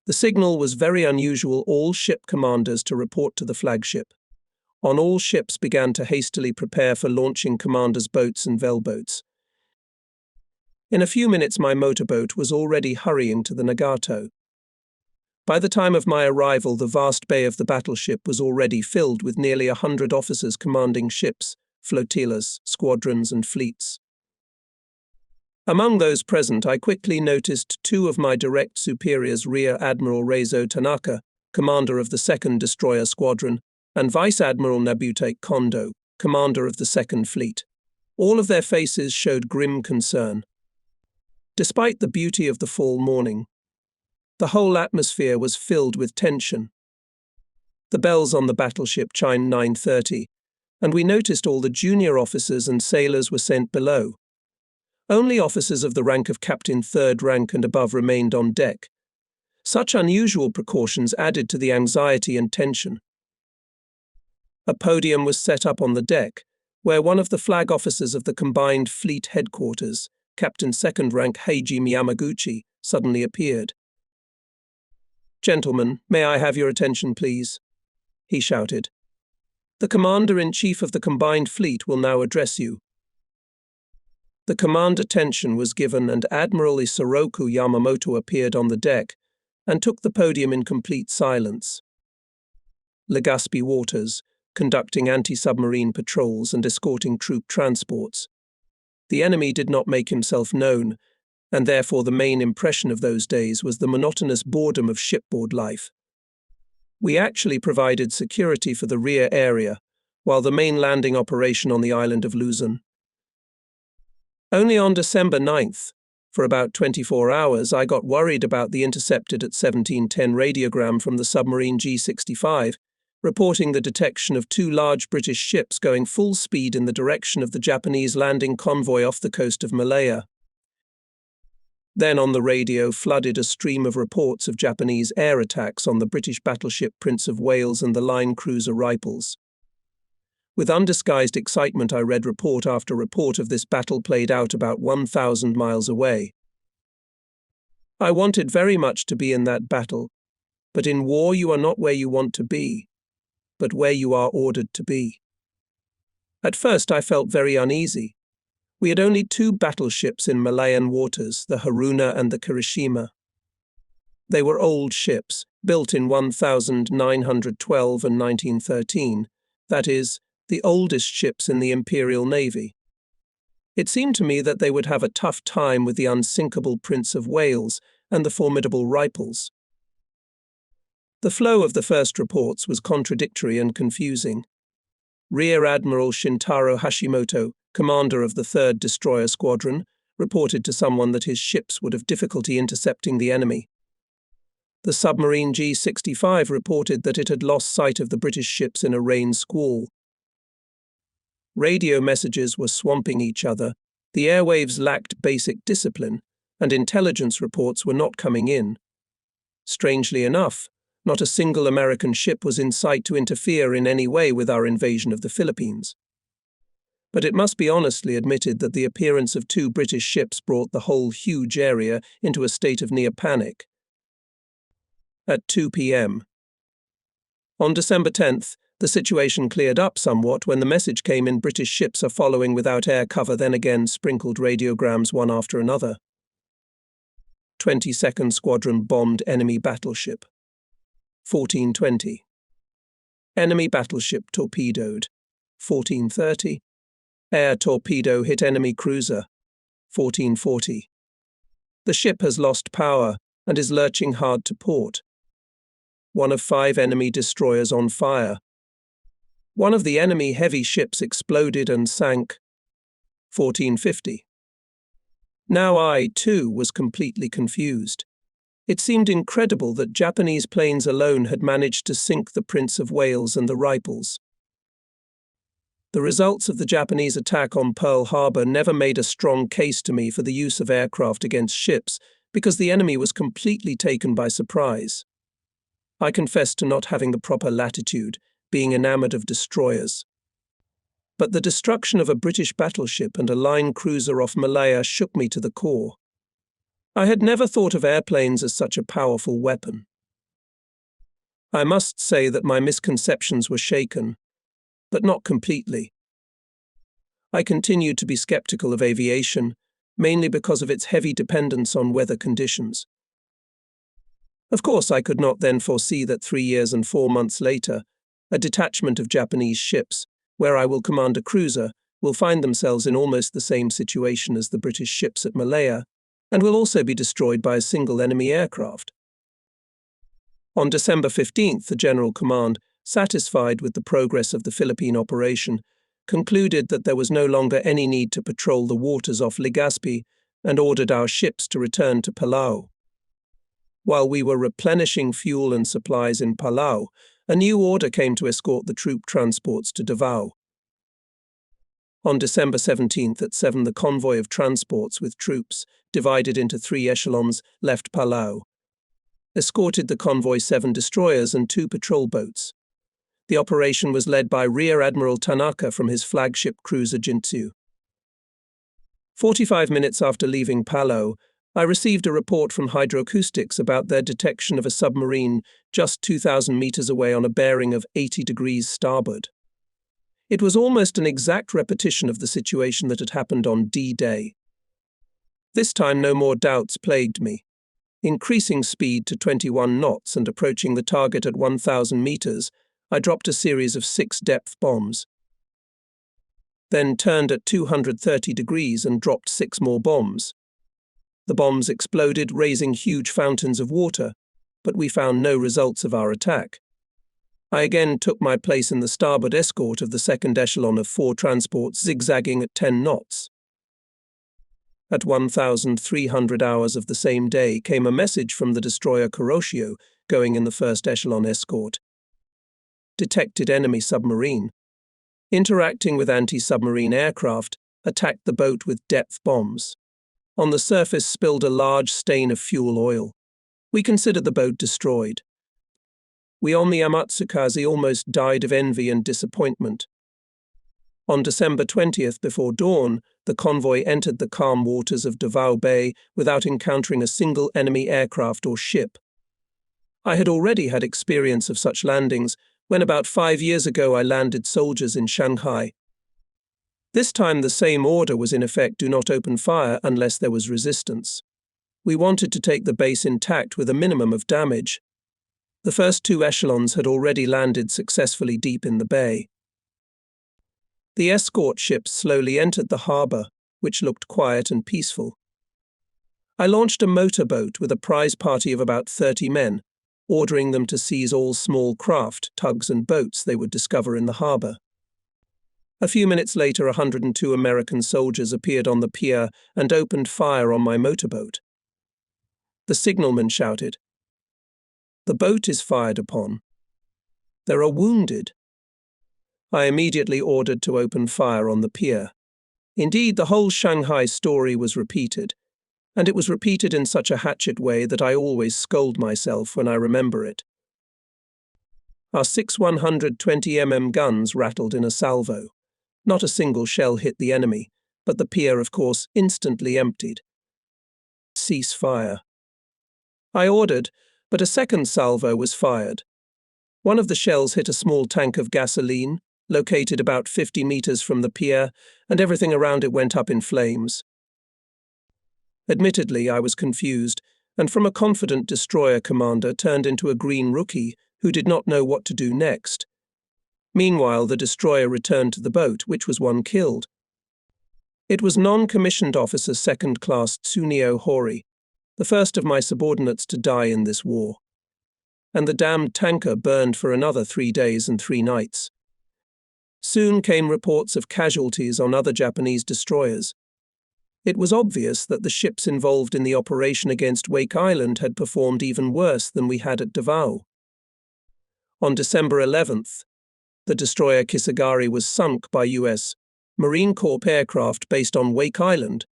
The signal was very unusual: all ship commanders to report to the flagship. On all ships began to hastily prepare for launching commanders' boats and veilboats. In a few minutes my motorboat was already hurrying to the Nagato. By the time of my arrival, the vast bay of the battleship was already filled with nearly 100 officers commanding ships, flotillas, squadrons, and fleets. Among those present, I quickly noticed 2 of my direct superiors, Rear Admiral Reizo Tanaka, commander of the 2nd Destroyer Squadron, and Vice Admiral Nabute Kondo, commander of the 2nd Fleet. All of their faces showed grim concern. Despite the beauty of the fall morning, the whole atmosphere was filled with tension. The bells on the battleship chimed 9:30, and we noticed all the junior officers and sailors were sent below. Only officers of the rank of Captain 3rd rank and above remained on deck. Such unusual precautions added to the anxiety and tension. A podium was set up on the deck, where one of the flag officers of the combined fleet headquarters, Captain 2nd rank Heijimi Yamaguchi, suddenly appeared. "Gentlemen, may I have your attention, please?" he shouted. "The Commander-in-Chief of the combined fleet will now address you." The command attention was given, and Admiral Isoroku Yamamoto appeared on the deck and took the podium in complete silence. Legazpi waters, conducting anti-submarine patrols and escorting troop transports. The enemy did not make himself known, and therefore the main impression of those days was the monotonous boredom of shipboard life. We actually provided security for the rear area, while the main landing operation on the island of Luzon. Only on December 9th, for about 24 hours, I got worried about the intercepted at 1710 radiogram from the submarine G-65, reporting the detection of 2 large British ships going full speed in the direction of the Japanese landing convoy off the coast of Malaya. Then on the radio flooded a stream of reports of Japanese air attacks on the British battleship Prince of Wales and the line cruiser Rifles. With undisguised excitement, I read report after report of this battle played out about 1,000 miles away. I wanted very much to be in that battle, but in war you are not where you want to be, but where you are ordered to be. At first I felt very uneasy. We had only 2 battleships in Malayan waters, the Haruna and the Kirishima. They were old ships, built in 1912 and 1913, that is, the oldest ships in the Imperial Navy. It seemed to me that they would have a tough time with the unsinkable Prince of Wales and the formidable Rifles. The flow of the first reports was contradictory and confusing. Rear Admiral Shintaro Hashimoto, commander of the 3rd Destroyer Squadron, reported to someone that his ships would have difficulty intercepting the enemy. The submarine G-65 reported that it had lost sight of the British ships in a rain squall. Radio messages were swamping each other, the airwaves lacked basic discipline, and intelligence reports were not coming in. Strangely enough, not a single American ship was in sight to interfere in any way with our invasion of the Philippines. But it must be honestly admitted that the appearance of 2 British ships brought the whole huge area into a state of near panic. At 2 p.m. On December 10th, the situation cleared up somewhat when the message came in: British ships are following without air cover. Then again sprinkled radiograms one after another. 22nd Squadron bombed enemy battleship. 14:20. Enemy battleship torpedoed. 14:30. Air torpedo hit enemy cruiser. 14:40. The ship has lost power and is lurching hard to port. 1 of 5 enemy destroyers on fire. One of the enemy heavy ships exploded and sank. 14:50. Now I, too, was completely confused. It seemed incredible that Japanese planes alone had managed to sink the Prince of Wales and the Rifles. The results of the Japanese attack on Pearl Harbor never made a strong case to me for the use of aircraft against ships, because the enemy was completely taken by surprise. I confess to not having the proper latitude, being enamored of destroyers. But the destruction of a British battleship and a line cruiser off Malaya shook me to the core. I had never thought of airplanes as such a powerful weapon. I must say that my misconceptions were shaken, but not completely. I continued to be skeptical of aviation, mainly because of its heavy dependence on weather conditions. Of course, I could not then foresee that 3 years and 4 months later, a detachment of Japanese ships, where I will command a cruiser, will find themselves in almost the same situation as the British ships at Malaya, and will also be destroyed by a single enemy aircraft. On December 15th, the General Command, satisfied with the progress of the Philippine operation, concluded that there was no longer any need to patrol the waters off Legazpi and ordered our ships to return to Palau. While we were replenishing fuel and supplies in Palau, a new order came to escort the troop transports to Davao. On December 17th at 7, the convoy of transports with troops, divided into 3 echelons, left Palau. Escorted the convoy 7 destroyers and 2 patrol boats. The operation was led by Rear Admiral Tanaka from his flagship cruiser Jintsu. 45 minutes after leaving Palau, I received a report from hydroacoustics about their detection of a submarine just 2,000 meters away on a bearing of 80 degrees starboard. It was almost an exact repetition of the situation that had happened on D-Day. This time no more doubts plagued me. Increasing speed to 21 knots and approaching the target at 1,000 meters, I dropped a series of 6 depth bombs. Then turned at 230 degrees and dropped 6 more bombs. The bombs exploded, raising huge fountains of water, but we found no results of our attack. I again took my place in the starboard escort of the second echelon of 4 transports, zigzagging at 10 knots. At 1,300 hours of the same day came a message from the destroyer Kuroshio, going in the first echelon escort. Detected enemy submarine. Interacting with anti-submarine aircraft, attacked the boat with depth bombs. On the surface spilled a large stain of fuel oil. We considered the boat destroyed. We on the Amatsukaze almost died of envy and disappointment. On December 20th, before dawn, the convoy entered the calm waters of Davao Bay without encountering a single enemy aircraft or ship. I had already had experience of such landings when about 5 years ago I landed soldiers in Shanghai. This time the same order was in effect: do not open fire unless there was resistance. We wanted to take the base intact with a minimum of damage. The first 2 echelons had already landed successfully deep in the bay. The escort ships slowly entered the harbour, which looked quiet and peaceful. I launched a motorboat with a prize party of about 30 men, ordering them to seize all small craft, tugs and boats they would discover in the harbour. A few minutes later, 102 American soldiers appeared on the pier and opened fire on my motorboat. The signalman shouted, "The boat is fired upon. There are wounded." I immediately ordered to open fire on the pier. Indeed, the whole Shanghai story was repeated, and it was repeated in such a hatchet way that I always scold myself when I remember it. Our 6 120 mm guns rattled in a salvo. Not a single shell hit the enemy, but the pier, of course, instantly emptied. Cease fire. I ordered, but a second salvo was fired. One of the shells hit a small tank of gasoline, located about 50 meters from the pier, and everything around it went up in flames. Admittedly, I was confused, and from a confident destroyer commander turned into a green rookie who did not know what to do next. Meanwhile, the destroyer returned to the boat, which was one killed. It was non-commissioned officer second class Tsuneo Hori, the first of my subordinates to die in this war. And the damned tanker burned for another 3 days and 3 nights. Soon came reports of casualties on other Japanese destroyers. It was obvious that the ships involved in the operation against Wake Island had performed even worse than we had at Davao. On December 11th, the destroyer Kisagari was sunk by U.S. Marine Corps aircraft based on Wake Island.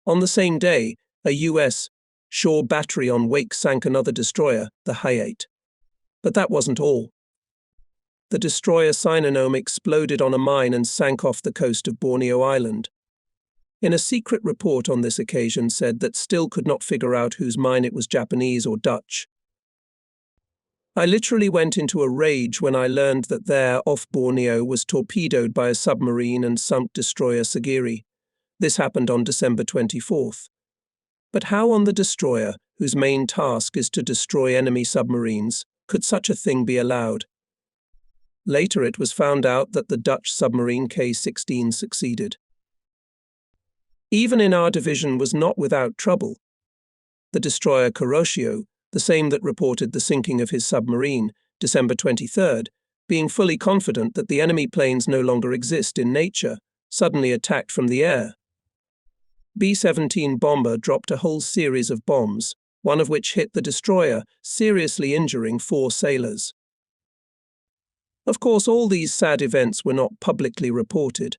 On the same day, a U.S. shore battery on Wake sank another destroyer, the Hayate. But that wasn't all. The destroyer Sinonome exploded on a mine and sank off the coast of Borneo Island. In a secret report on this occasion said that still could not figure out whose mine it was, Japanese or Dutch. I literally went into a rage when I learned that there, off Borneo, was torpedoed by a submarine and sunk destroyer Sagiri. This happened on December 24th. But how on the destroyer, whose main task is to destroy enemy submarines, could such a thing be allowed? Later it was found out that the Dutch submarine K-16 succeeded. Even in our division was not without trouble. The destroyer Kuroshio, the same that reported the sinking of his submarine, December 23rd, being fully confident that the enemy planes no longer exist in nature, suddenly attacked from the air. B-17 bomber dropped a whole series of bombs, one of which hit the destroyer, seriously injuring 4 sailors. Of course, all these sad events were not publicly reported.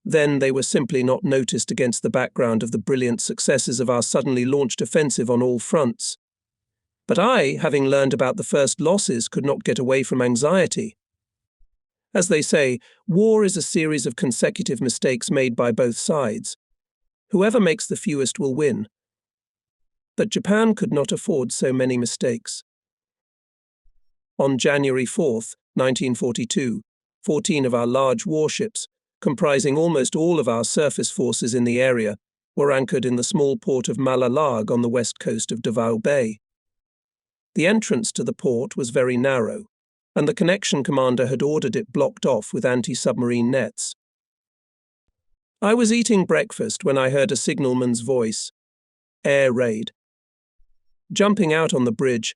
Then they were simply not noticed against the background of the brilliant successes of our suddenly launched offensive on all fronts. But I, having learned about the first losses, could not get away from anxiety. As they say, war is a series of consecutive mistakes made by both sides. Whoever makes the fewest will win. But Japan could not afford so many mistakes. On January 4th, 1942, 14 of our large warships, comprising almost all of our surface forces in the area, were anchored in the small port of Malalag on the west coast of Davao Bay. The entrance to the port was very narrow, and the connection commander had ordered it blocked off with anti-submarine nets. I was eating breakfast when I heard a signalman's voice. Air raid. Jumping out on the bridge,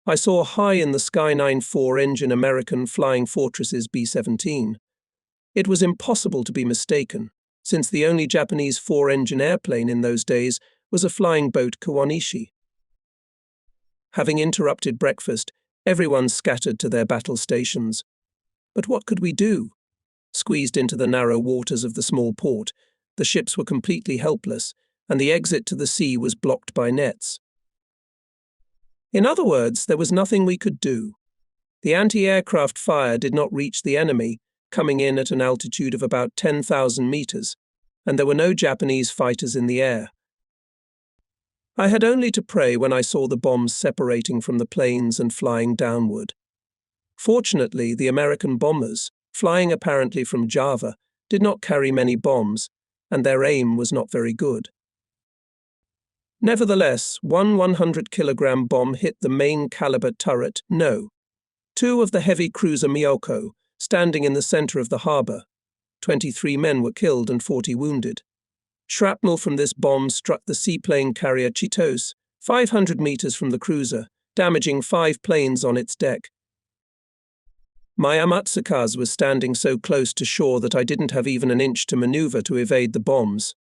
I saw high in the sky 9 4-engine American Flying Fortresses B-17. It was impossible to be mistaken, since the only Japanese 4-engine airplane in those days was a flying boat Kawanishi. Having interrupted breakfast, everyone scattered to their battle stations. But what could we do? Squeezed into the narrow waters of the small port, the ships were completely helpless, and the exit to the sea was blocked by nets. In other words, there was nothing we could do. The anti-aircraft fire did not reach the enemy, coming in at an altitude of about 10,000 meters, and there were no Japanese fighters in the air. I had only to pray when I saw the bombs separating from the planes and flying downward. Fortunately, the American bombers, flying apparently from Java, did not carry many bombs, and their aim was not very good. Nevertheless, one 100-kilogram bomb hit the main caliber turret, No. 2 of the heavy cruiser Miyoko, standing in the center of the harbor. 23 men were killed and 40 wounded. Shrapnel from this bomb struck the seaplane carrier Chitos, 500 meters from the cruiser, damaging 5 planes on its deck. My Amatsukaz was standing so close to shore that I didn't have even an inch to maneuver to evade the bombs.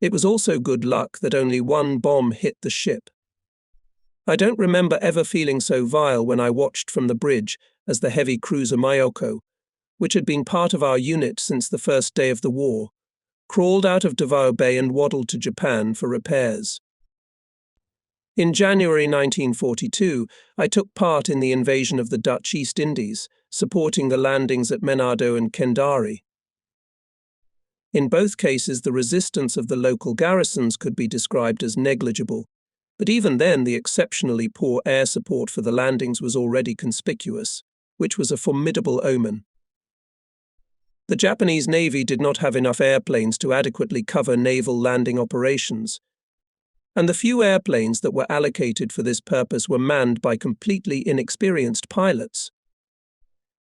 It was also good luck that only one bomb hit the ship. I don't remember ever feeling so vile when I watched from the bridge as the heavy cruiser Mayoko, which had been part of our unit since the first day of the war, crawled out of Davao Bay and waddled to Japan for repairs. In January 1942, I took part in the invasion of the Dutch East Indies, supporting the landings at Menado and Kendari. In both cases, the resistance of the local garrisons could be described as negligible, but even then the exceptionally poor air support for the landings was already conspicuous, which was a formidable omen. The Japanese Navy did not have enough airplanes to adequately cover naval landing operations, and the few airplanes that were allocated for this purpose were manned by completely inexperienced pilots.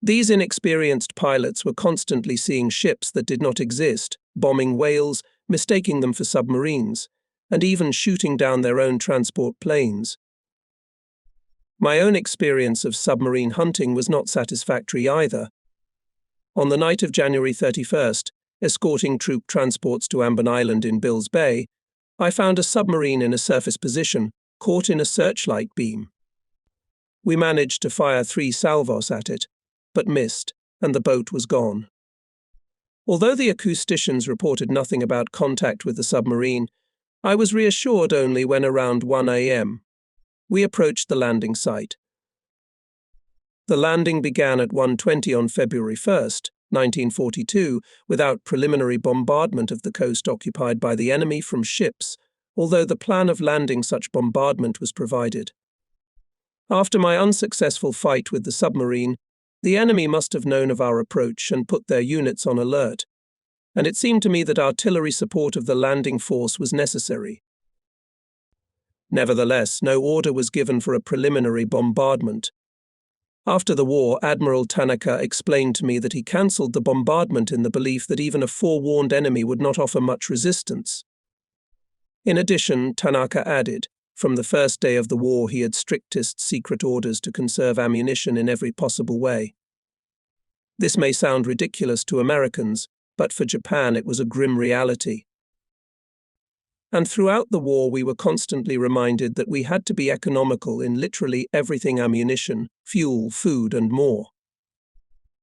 These inexperienced pilots were constantly seeing ships that did not exist, bombing whales, mistaking them for submarines, and even shooting down their own transport planes. My own experience of submarine hunting was not satisfactory either. On the night of January 31st, escorting troop transports to Ambon Island in Bills Bay, I found a submarine in a surface position, caught in a searchlight beam. We managed to fire 3 salvos at it, but missed, and the boat was gone. Although the acousticians reported nothing about contact with the submarine, I was reassured only when around 1 a.m. we approached the landing site. The landing began at 1:20 on February 1st, 1942, without preliminary bombardment of the coast occupied by the enemy from ships, although the plan of landing such bombardment was provided. After my unsuccessful fight with the submarine, the enemy must have known of our approach and put their units on alert, and it seemed to me that artillery support of the landing force was necessary. Nevertheless, no order was given for a preliminary bombardment. After the war, Admiral Tanaka explained to me that he cancelled the bombardment in the belief that even a forewarned enemy would not offer much resistance. In addition, Tanaka added, from the first day of the war he had strictest secret orders to conserve ammunition in every possible way. This may sound ridiculous to Americans, but for Japan it was a grim reality. And throughout the war we were constantly reminded that we had to be economical in literally everything: ammunition, fuel, food, and more.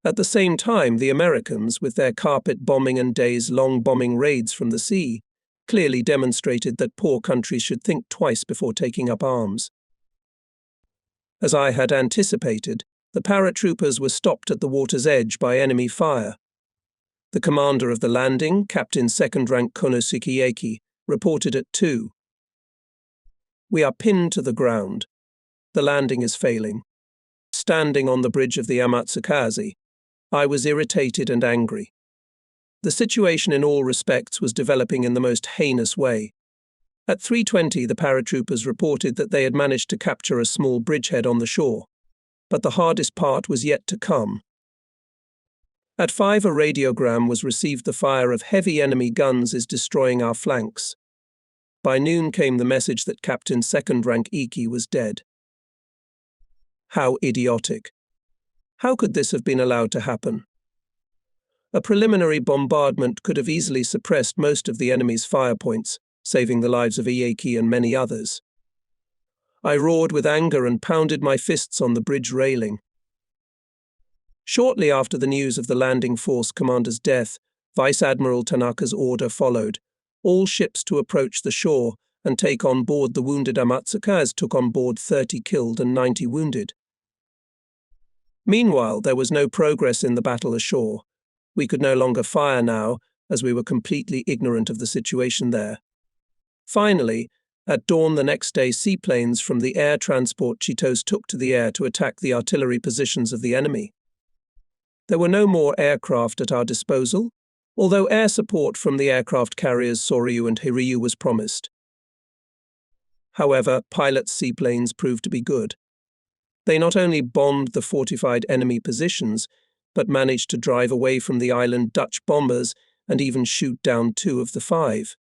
At the same time, the Americans, with their carpet bombing and days-long bombing raids from the sea, clearly demonstrated that poor countries should think twice before taking up arms. As I had anticipated, the paratroopers were stopped at the water's edge by enemy fire. The commander of the landing, Captain Second Rank Konosuke, reported at 2. "We are pinned to the ground. The landing is failing." Standing on the bridge of the Amatsukaze, I was irritated and angry. The situation in all respects was developing in the most heinous way. At 3:20, the paratroopers reported that they had managed to capture a small bridgehead on the shore, but the hardest part was yet to come. At 5, a radiogram was received: "The fire of heavy enemy guns is destroying our flanks." By noon came the message that Captain Second Rank Iki was dead. How idiotic! How could this have been allowed to happen? A preliminary bombardment could have easily suppressed most of the enemy's fire points, saving the lives of Ieki and many others. I roared with anger and pounded my fists on the bridge railing. Shortly after the news of the landing force commander's death, Vice Admiral Tanaka's order followed: all ships to approach the shore and take on board the wounded. Amatsukaze took on board 30 killed and 90 wounded. Meanwhile, there was no progress in the battle ashore. We could no longer fire now, as we were completely ignorant of the situation there. Finally, at dawn the next day, seaplanes from the air transport Chitos took to the air to attack the artillery positions of the enemy. There were no more aircraft at our disposal, although air support from the aircraft carriers Soryu and Hiryu was promised. However, pilots' seaplanes proved to be good. They not only bombed the fortified enemy positions, but managed to drive away from the island Dutch bombers and even shoot down 2 of the 5.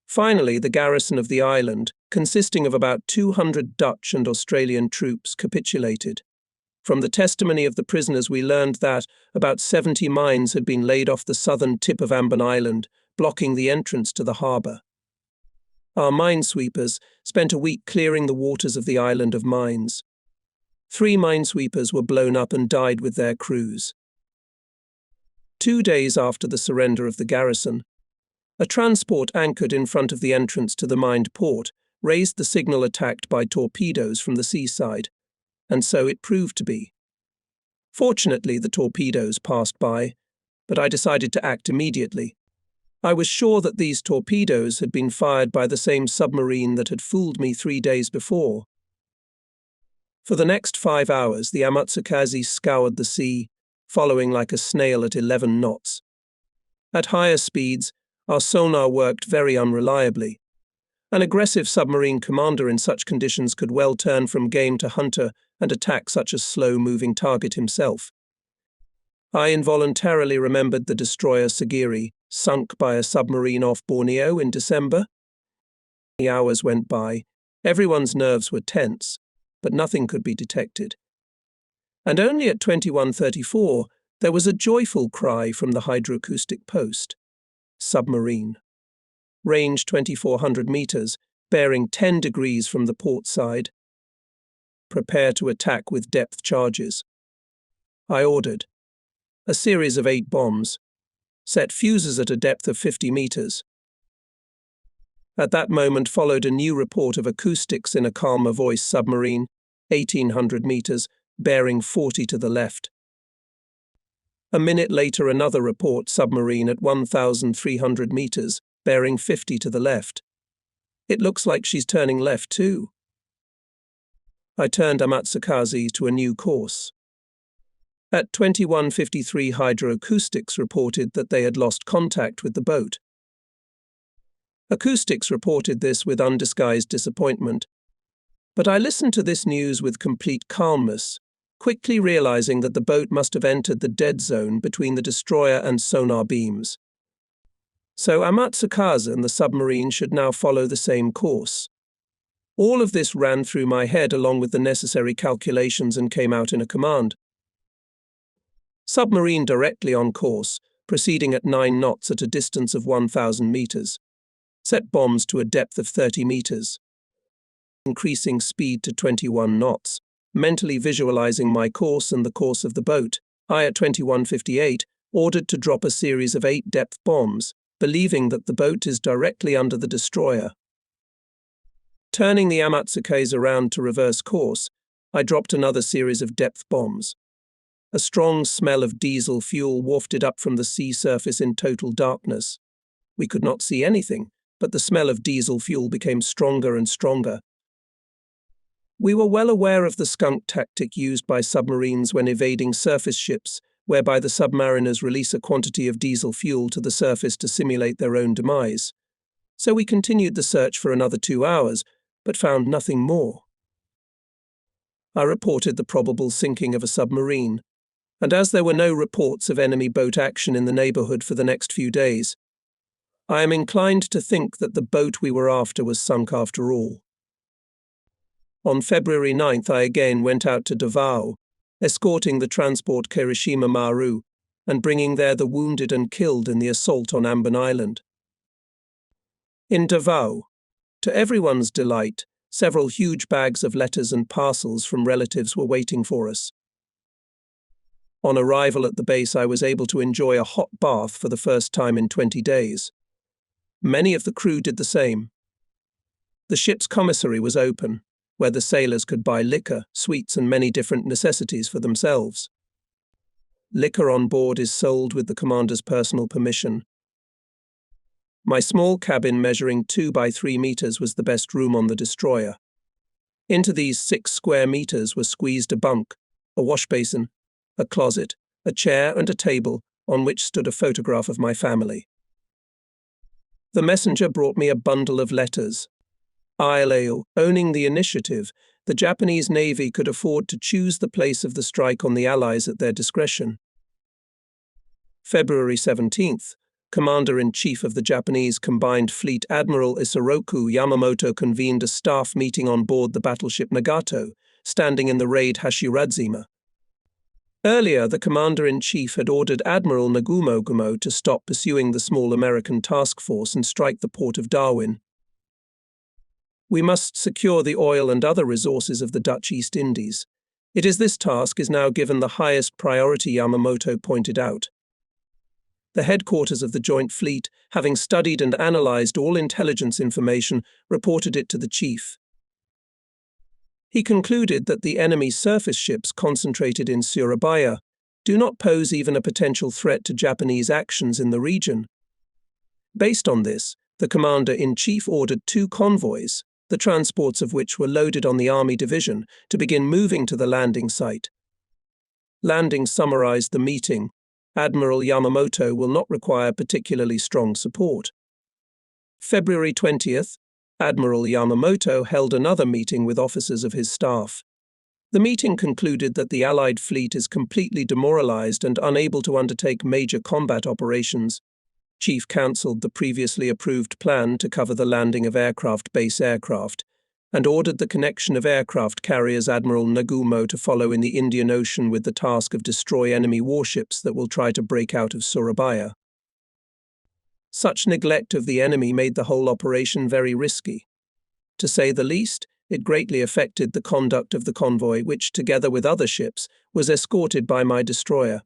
Finally, the garrison of the island, consisting of about 200 Dutch and Australian troops, capitulated. From the testimony of the prisoners, we learned that about 70 mines had been laid off the southern tip of Ambon Island, blocking the entrance to the harbour. Our minesweepers spent a week clearing the waters of the island of mines. 3 minesweepers were blown up and died with their crews. 2 days after the surrender of the garrison, a transport anchored in front of the entrance to the mined port raised the signal attacked by torpedoes from the seaside, and so it proved to be. Fortunately, the torpedoes passed by, but I decided to act immediately. I was sure that these torpedoes had been fired by the same submarine that had fooled me 3 days before. For the next 5 hours, the Amatsukaze scoured the sea, following like a snail at 11 knots. At higher speeds, our sonar worked very unreliably. An aggressive submarine commander in such conditions could well turn from game to hunter and attack such a slow-moving target himself. I involuntarily remembered the destroyer Sagiri, sunk by a submarine off Borneo in December. The hours went by. Everyone's nerves were tense, but nothing could be detected. And only at 21:34, there was a joyful cry from the hydroacoustic post. Submarine. Range 2,400 meters, bearing 10 degrees from the port side. Prepare to attack with depth charges. I ordered. A series of 8 bombs. Set fuses at a depth of 50 meters. At that moment followed a new report of acoustics in a calmer voice submarine, 1,800 meters, bearing 40 to the left. A minute later another report submarine at 1,300 meters, bearing 50 to the left. It looks like she's turning left too. I turned Amatsukaze to a new course. At 21:53, hydroacoustics reported that they had lost contact with the boat. Acoustics reported this with undisguised disappointment, but I listened to this news with complete calmness, quickly realizing that the boat must have entered the dead zone between the destroyer and sonar beams. So Amatsukaze and the submarine should now follow the same course. All of this ran through my head along with the necessary calculations and came out in a command. Submarine directly on course, proceeding at 9 knots at a distance of 1,000 meters. Set bombs to a depth of 30 meters. Increasing speed to 21 knots, mentally visualizing my course and the course of the boat. I, at 21:58, ordered to drop a series of 8 depth bombs, believing that the boat is directly under the destroyer. Turning the Amatsukaze around to reverse course, I dropped another series of depth bombs. A strong smell of diesel fuel wafted up from the sea surface in total darkness. We could not see anything, but the smell of diesel fuel became stronger and stronger. We were well aware of the skunk tactic used by submarines when evading surface ships, whereby the submariners release a quantity of diesel fuel to the surface to simulate their own demise. So we continued the search for another 2 hours, but found nothing more. I reported the probable sinking of a submarine, and as there were no reports of enemy boat action in the neighborhood for the next few days, I am inclined to think that the boat we were after was sunk after all. On February 9th, I again went out to Davao, escorting the transport Kirishima Maru and bringing there the wounded and killed in the assault on Ambon Island. In Davao, to everyone's delight, several huge bags of letters and parcels from relatives were waiting for us. On arrival at the base, I was able to enjoy a hot bath for the first time in 20 days. Many of the crew did the same. The ship's commissary was open, where the sailors could buy liquor, sweets, and many different necessities for themselves. Liquor on board is sold with the commander's personal permission. My small cabin, measuring 2 by 3 meters, was the best room on the destroyer. Into these 6 square meters was squeezed a bunk, a wash basin, a closet, a chair, and a table on which stood a photograph of my family. The messenger brought me a bundle of letters. ILAO, owning the initiative, the Japanese Navy could afford to choose the place of the strike on the Allies at their discretion. February 17th, Commander-in-Chief of the Japanese Combined Fleet Admiral Isoroku Yamamoto convened a staff meeting on board the battleship Nagato, standing in the raid Hashiradzima. Earlier, the Commander-in-Chief had ordered Admiral Nagumo to stop pursuing the small American task force and strike the port of Darwin. We must secure the oil and other resources of the Dutch East Indies. It is this task is now given the highest priority, Yamamoto pointed out. The headquarters of the Joint Fleet, having studied and analyzed all intelligence information, reported it to the chief. He concluded that the enemy surface ships concentrated in Surabaya, do not pose even a potential threat to Japanese actions in the region. Based on this, the Commander-in-Chief ordered 2 convoys, the transports of which were loaded on the Army Division, to begin moving to the landing site. Landing summarized the meeting. Admiral Yamamoto will not require particularly strong support. February 20th, Admiral Yamamoto held another meeting with officers of his staff. The meeting concluded that the Allied fleet is completely demoralized and unable to undertake major combat operations. Chief counselled the previously approved plan to cover the landing of base aircraft, and ordered the connection of aircraft carriers Admiral Nagumo to follow in the Indian Ocean with the task of destroy enemy warships that will try to break out of Surabaya. Such neglect of the enemy made the whole operation very risky. To say the least, it greatly affected the conduct of the convoy, which, together with other ships, was escorted by my destroyer.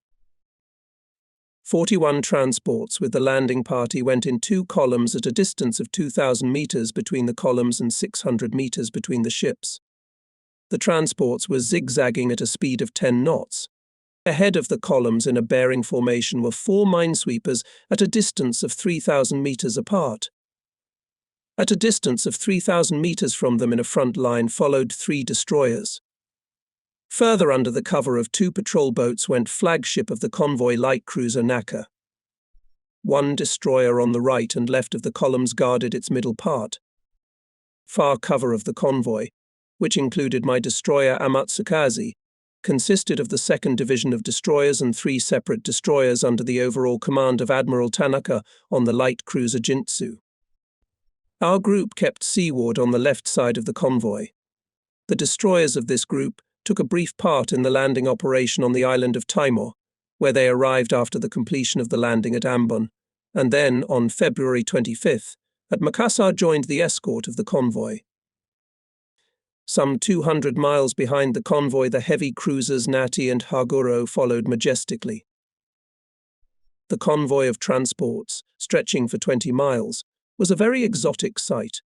41 transports with the landing party went in 2 columns at a distance of 2,000 meters between the columns and 600 meters between the ships. The transports were zigzagging at a speed of 10 knots. Ahead of the columns in a bearing formation were 4 minesweepers at a distance of 3,000 meters apart. At a distance of 3,000 meters from them in a front line followed 3 destroyers. Further under the cover of 2 patrol boats went flagship of the convoy light cruiser Naka. 1 destroyer on the right and left of the columns guarded its middle part. Far cover of the convoy, which included my destroyer Amatsukaze, consisted of the 2nd Division of destroyers and 3 separate destroyers under the overall command of Admiral Tanaka on the light cruiser Jintsu. Our group kept seaward on the left side of the convoy. The destroyers of this group took a brief part in the landing operation on the island of Timor, where they arrived after the completion of the landing at Ambon, and then, on February 25th, at Makassar joined the escort of the convoy. Some 200 miles behind the convoy, the heavy cruisers Nati and Haguro followed majestically. The convoy of transports, stretching for 20 miles, was a very exotic sight.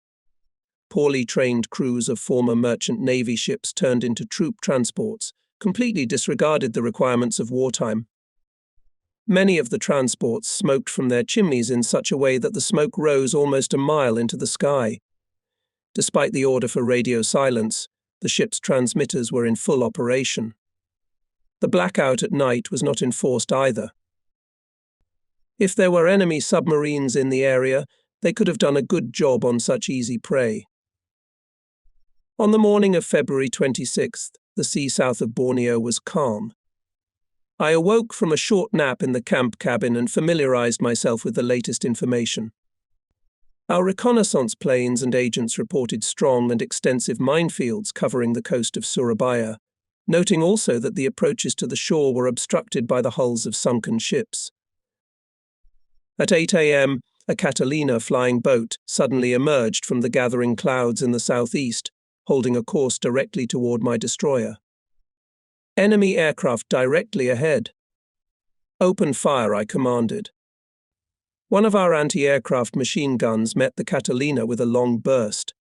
Poorly trained crews of former merchant navy ships turned into troop transports completely disregarded the requirements of wartime. Many of the transports smoked from their chimneys in such a way that the smoke rose almost a mile into the sky. Despite the order for radio silence, the ship's transmitters were in full operation. The blackout at night was not enforced either. If there were enemy submarines in the area, they could have done a good job on such easy prey. On the morning of February 26th, the sea south of Borneo was calm. I awoke from a short nap in the camp cabin and familiarized myself with the latest information. Our reconnaissance planes and agents reported strong and extensive minefields covering the coast of Surabaya, noting also that the approaches to the shore were obstructed by the hulls of sunken ships. At 8 a.m., a Catalina flying boat suddenly emerged from the gathering clouds in the southeast, holding a course directly toward my destroyer. Enemy aircraft directly ahead. Open fire, I commanded. One of our anti-aircraft machine guns met the Catalina with a long burst.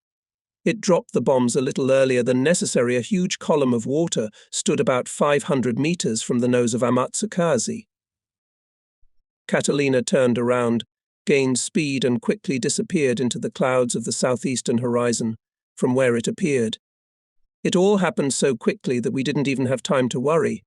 It dropped the bombs a little earlier than necessary. A huge column of water stood about 500 meters from the nose of Amatsukaze. Catalina turned around, gained speed and quickly disappeared into the clouds of the southeastern horizon, from where it appeared. It all happened so quickly that we didn't even have time to worry.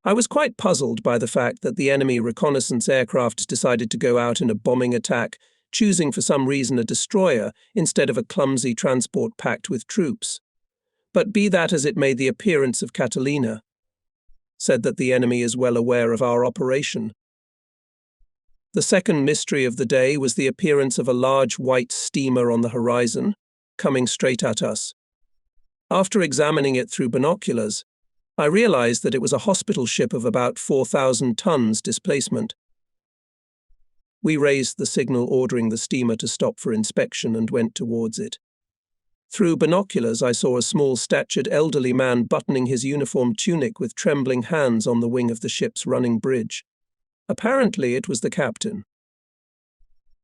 I was quite puzzled by the fact that the enemy reconnaissance aircraft decided to go out in a bombing attack, choosing for some reason a destroyer instead of a clumsy transport packed with troops. But be that as it may, the appearance of Catalina said that the enemy is well aware of our operation. The second mystery of the day was the appearance of a large white steamer on the horizon, coming straight at us. After examining it through binoculars, I realized that it was a hospital ship of about 4,000 tons displacement. We raised the signal ordering the steamer to stop for inspection and went towards it. Through binoculars, I saw a small-statured elderly man buttoning his uniform tunic with trembling hands on the wing of the ship's running bridge. Apparently, it was the captain.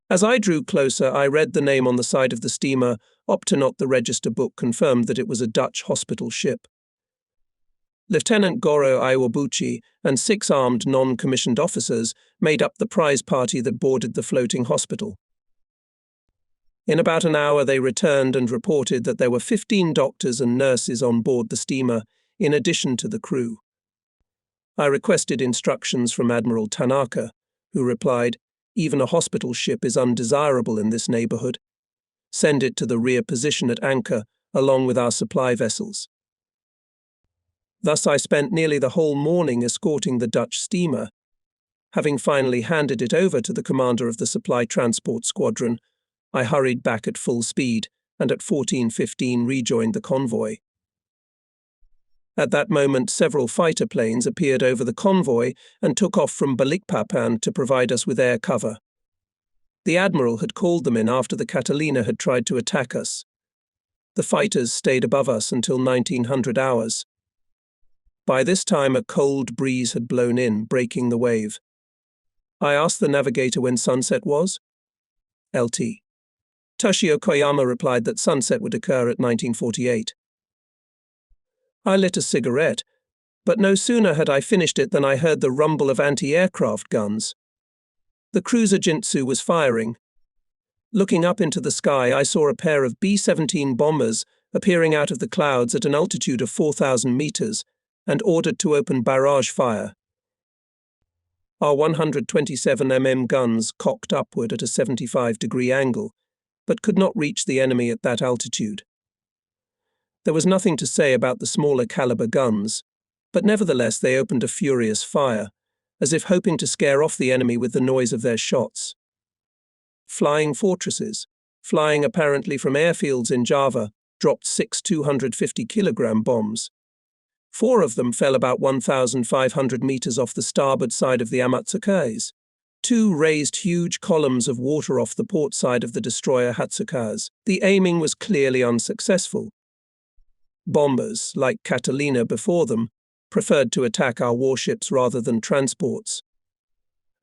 As I drew closer, I read the name on the side of the steamer. Optenot, the register book, confirmed that it was a Dutch hospital ship. Lieutenant Goro Iwabuchi and 6 armed non-commissioned officers made up the prize party that boarded the floating hospital. In about an hour they returned and reported that there were 15 doctors and nurses on board the steamer, in addition to the crew. I requested instructions from Admiral Tanaka, who replied, "Even a hospital ship is undesirable in this neighborhood. Send it to the rear position at anchor, along with our supply vessels." Thus I spent nearly the whole morning escorting the Dutch steamer. Having finally handed it over to the commander of the supply transport squadron, I hurried back at full speed and at 14:15 rejoined the convoy. At that moment, several fighter planes appeared over the convoy and took off from Balikpapan to provide us with air cover. The admiral had called them in after the Catalina had tried to attack us. The fighters stayed above us until 1900 hours. By this time, a cold breeze had blown in, breaking the wave. I asked the navigator when sunset was. LT. Toshio Koyama replied that sunset would occur at 1948. I lit a cigarette, but no sooner had I finished it than I heard the rumble of anti-aircraft guns. The cruiser Jintsu was firing. Looking up into the sky, I saw a pair of B-17 bombers appearing out of the clouds at an altitude of 4,000 meters and ordered to open barrage fire. Our 127 guns cocked upward at a 75-degree angle, but could not reach the enemy at that altitude. There was nothing to say about the smaller caliber guns, but nevertheless they opened a furious fire, as if hoping to scare off the enemy with the noise of their shots. Flying fortresses, flying apparently from airfields in Java, dropped 6 250-kilogram bombs. 4 of them fell about 1,500 meters off the starboard side of the Amatsukais. 2 raised huge columns of water off the port side of the destroyer Hatsukas. The aiming was clearly unsuccessful. Bombers, like Catalina before them, preferred to attack our warships rather than transports.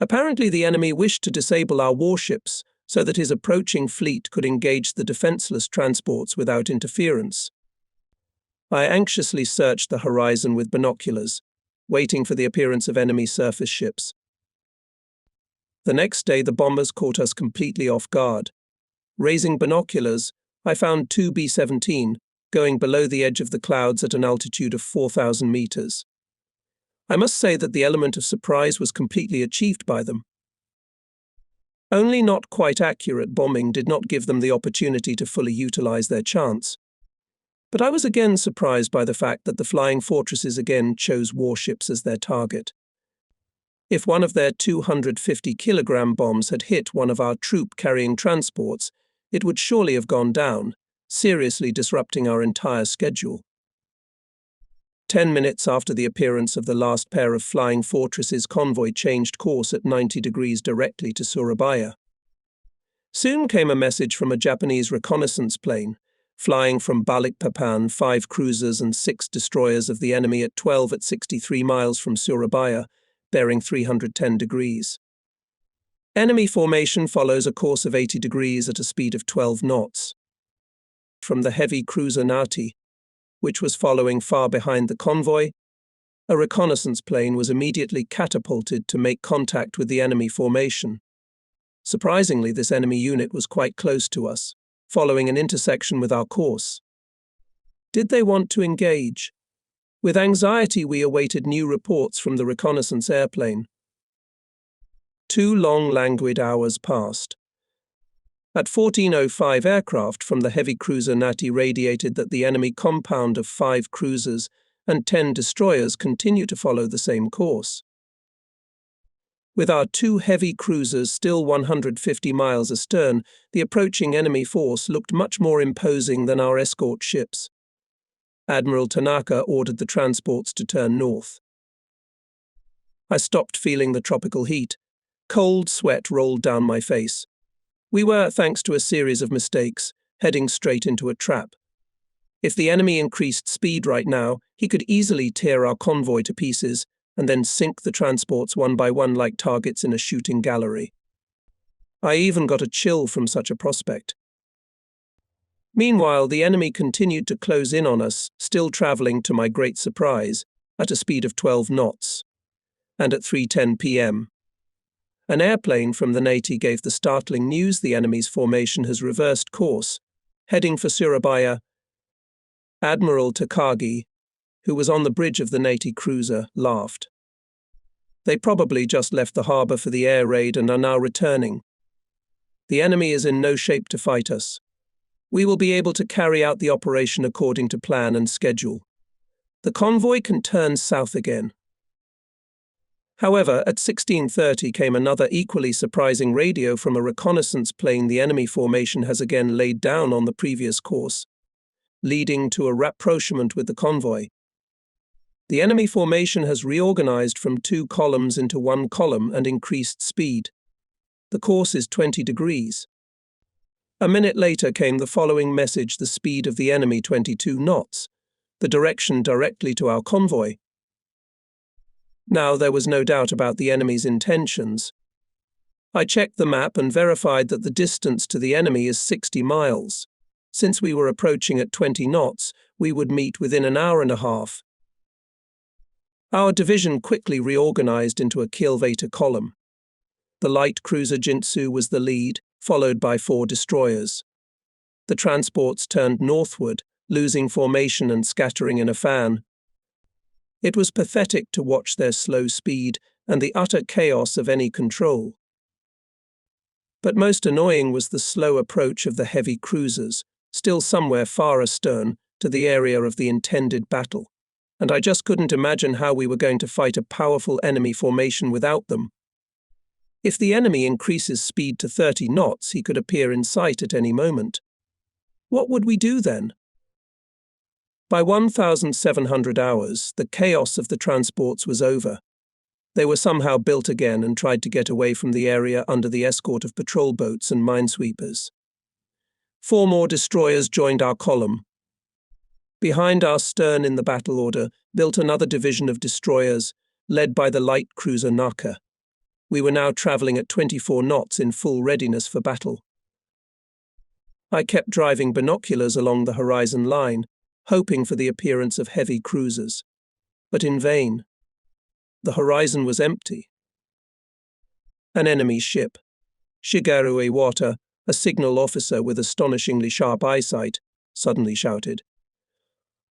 Apparently the enemy wished to disable our warships so that his approaching fleet could engage the defenseless transports without interference. I anxiously searched the horizon with binoculars, waiting for the appearance of enemy surface ships. The next day the bombers caught us completely off guard. Raising binoculars, I found 2 B-17 going below the edge of the clouds at an altitude of 4,000 meters. I must say that the element of surprise was completely achieved by them. Only not quite accurate bombing did not give them the opportunity to fully utilize their chance. But I was again surprised by the fact that the flying fortresses again chose warships as their target. If one of their 250-kilogram bombs had hit one of our troop-carrying transports, it would surely have gone down, seriously disrupting our entire schedule. 10 minutes after the appearance of the last pair of flying fortresses, convoy changed course at 90 degrees directly to Surabaya. Soon came a message from a Japanese reconnaissance plane, flying from Balikpapan, 5 cruisers and 6 destroyers of the enemy at 12 at 63 miles from Surabaya, bearing 310 degrees. Enemy formation follows a course of 80 degrees at a speed of 12 knots. From the heavy cruiser Nati, which was following far behind the convoy, a reconnaissance plane was immediately catapulted to make contact with the enemy formation. Surprisingly, this enemy unit was quite close to us, following an intersection with our course. Did they want to engage? With anxiety, we awaited new reports from the reconnaissance airplane. 2 long, languid hours passed. At 14:05, aircraft from the heavy cruiser Nati radiated that the enemy compound of 5 cruisers and 10 destroyers continue to follow the same course. With our 2 heavy cruisers still 150 miles astern, the approaching enemy force looked much more imposing than our escort ships. Admiral Tanaka ordered the transports to turn north. I stopped feeling the tropical heat. Cold sweat rolled down my face. We were, thanks to a series of mistakes, heading straight into a trap. If the enemy increased speed right now, he could easily tear our convoy to pieces and then sink the transports one by one like targets in a shooting gallery. I even got a chill from such a prospect. Meanwhile, the enemy continued to close in on us, still traveling, to my great surprise, at a speed of 12 knots, and at 3:10 p.m. An airplane from the Navy gave the startling news the enemy's formation has reversed course, heading for Surabaya. Admiral Takagi, who was on the bridge of the Navy cruiser, laughed. They probably just left the harbour for the air raid and are now returning. The enemy is in no shape to fight us. We will be able to carry out the operation according to plan and schedule. The convoy can turn south again. However, at 16:30 came another equally surprising radio from a reconnaissance plane. The enemy formation has again laid down on the previous course, leading to a rapprochement with the convoy. The enemy formation has reorganized from 2 columns into 1 column and increased speed. The course is 20 degrees. A minute later came the following message: the speed of the enemy 22 knots, the direction directly to our convoy. Now there was no doubt about the enemy's intentions. I checked the map and verified that the distance to the enemy is 60 miles. Since we were approaching at 20 knots, we would meet within an hour and a half. Our division quickly reorganized into a Kielvator column. The light cruiser Jintsu was the lead, followed by 4 destroyers. The transports turned northward, losing formation and scattering in a fan. It was pathetic to watch their slow speed and the utter chaos of any control. But most annoying was the slow approach of the heavy cruisers, still somewhere far astern, to the area of the intended battle, and I just couldn't imagine how we were going to fight a powerful enemy formation without them. If the enemy increases speed to 30 knots, he could appear in sight at any moment. What would we do then? By 1,700 hours, the chaos of the transports was over. They were somehow built again and tried to get away from the area under the escort of patrol boats and minesweepers. 4 more destroyers joined our column. Behind our stern in the battle order built another division of destroyers, led by the light cruiser Naka. We were now travelling at 24 knots in full readiness for battle. I kept driving binoculars along the horizon line, hoping for the appearance of heavy cruisers, but in vain. The horizon was empty. An enemy ship, Shigeru Iwata, a signal officer with astonishingly sharp eyesight, suddenly shouted.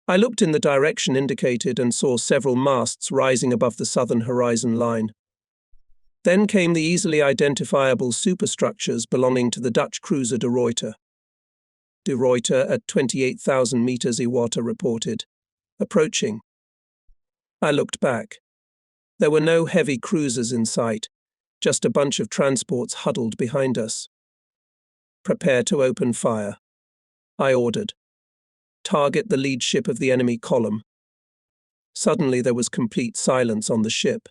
I looked in the direction indicated and saw several masts rising above the southern horizon line. Then came the easily identifiable superstructures belonging to the Dutch cruiser De Ruyter. De Ruyter at 28,000 meters, Iwata reported. Approaching. I looked back. There were no heavy cruisers in sight, just a bunch of transports huddled behind us. Prepare to open fire, I ordered. Target the lead ship of the enemy column. Suddenly there was complete silence on the ship.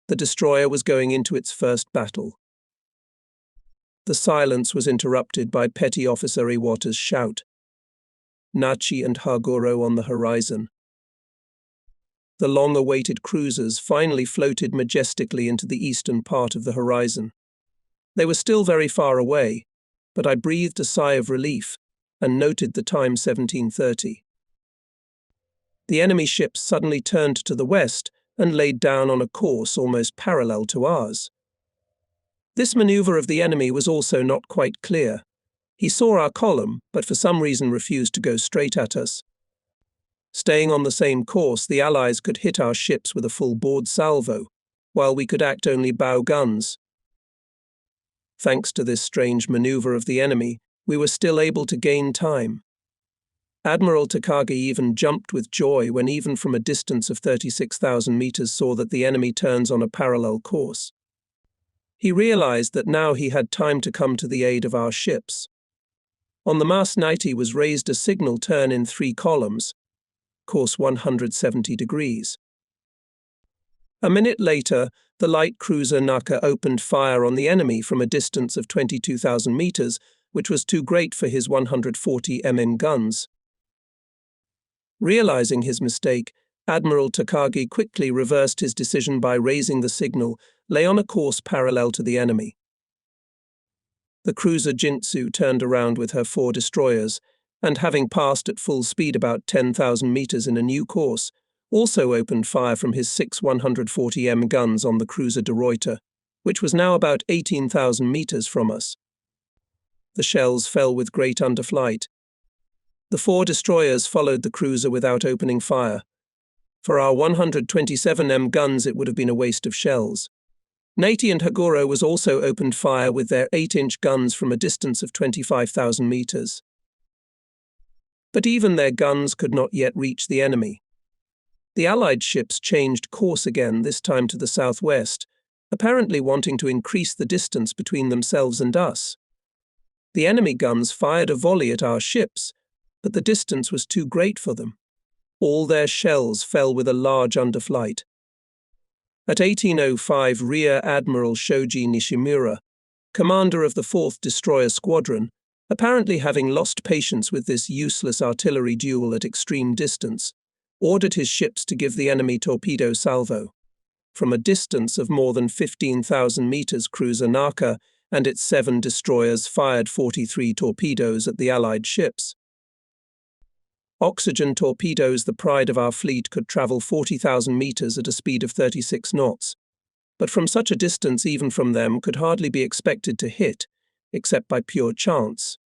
The destroyer was going into its first battle. The silence was interrupted by Petty Officer Iwata's shout. Nachi and Haguro on the horizon. The long-awaited cruisers finally floated majestically into the eastern part of the horizon. They were still very far away, but I breathed a sigh of relief and noted the time 17:30. The enemy ships suddenly turned to the west and laid down on a course almost parallel to ours. This maneuver of the enemy was also not quite clear. He saw our column, but for some reason refused to go straight at us. Staying on the same course, the Allies could hit our ships with a full-board salvo, while we could act only bow guns. Thanks to this strange maneuver of the enemy, we were still able to gain time. Admiral Takagi even jumped with joy when, even from a distance of 36,000 meters, saw that the enemy turns on a parallel course. He realized that now he had time to come to the aid of our ships. On the mast 90 was raised a signal turn in 3 columns, course 170 degrees. A minute later, the light cruiser Naka opened fire on the enemy from a distance of 22,000 meters, which was too great for his 140 mm guns. Realizing his mistake, Admiral Takagi quickly reversed his decision by raising the signal, lay on a course parallel to the enemy. The cruiser Jintsu turned around with her 4 destroyers, and having passed at full speed about 10,000 meters in a new course, also opened fire from his 6 140M guns on the cruiser De Ruyter, which was now about 18,000 meters from us. The shells fell with great underflight. The 4 destroyers followed the cruiser without opening fire. For our 127M guns, it would have been a waste of shells. Nati and Haguro was also opened fire with their 8-inch guns from a distance of 25,000 meters. But even their guns could not yet reach the enemy. The Allied ships changed course again, this time to the southwest, apparently wanting to increase the distance between themselves and us. The enemy guns fired a volley at our ships, but the distance was too great for them. All their shells fell with a large underflight. At 18:05, Rear Admiral Shoji Nishimura, commander of the 4th Destroyer Squadron, apparently having lost patience with this useless artillery duel at extreme distance, ordered his ships to give the enemy torpedo salvo. From a distance of more than 15,000 meters, cruiser Naka and its 7 destroyers fired 43 torpedoes at the Allied ships. Oxygen torpedoes, the pride of our fleet, could travel 40,000 meters at a speed of 36 knots, but from such a distance, even from them, could hardly be expected to hit, except by pure chance.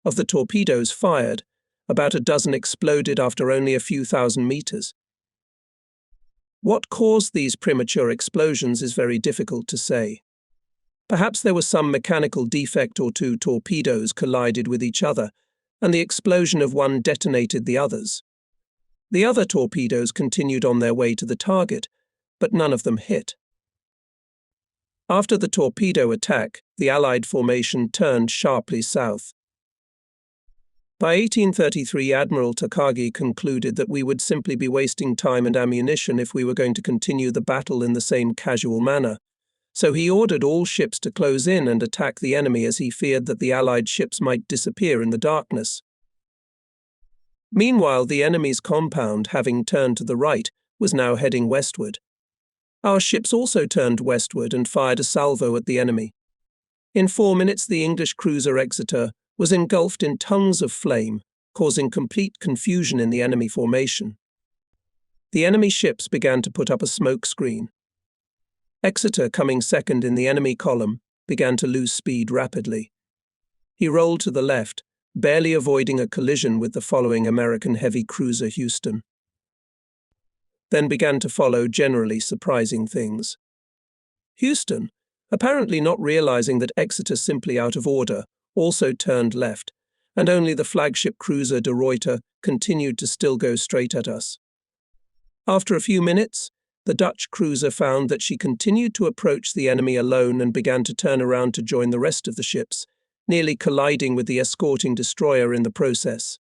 Of the torpedoes fired, about a dozen exploded after only a few thousand meters. What caused these premature explosions is very difficult to say. Perhaps there was some mechanical defect or 2 torpedoes collided with each other, and the explosion of one detonated the others. The other torpedoes continued on their way to the target, but none of them hit. After the torpedo attack, the Allied formation turned sharply south. By 1833, Admiral Takagi concluded that we would simply be wasting time and ammunition if we were going to continue the battle in the same casual manner, so he ordered all ships to close in and attack the enemy, as he feared that the Allied ships might disappear in the darkness. Meanwhile, the enemy's compound, having turned to the right, was now heading westward. Our ships also turned westward and fired a salvo at the enemy. In 4 minutes, the English cruiser Exeter was engulfed in tongues of flame, causing complete confusion in the enemy formation. The enemy ships began to put up a smoke screen. Exeter, coming second in the enemy column, began to lose speed rapidly. He rolled to the left, barely avoiding a collision with the following American heavy cruiser Houston. Then began to follow generally surprising things. Houston, apparently not realizing that Exeter simply out of order, also turned left, and only the flagship cruiser De Ruyter continued to still go straight at us. After a few minutes, the Dutch cruiser found that she continued to approach the enemy alone and began to turn around to join the rest of the ships, nearly colliding with the escorting destroyer in the process.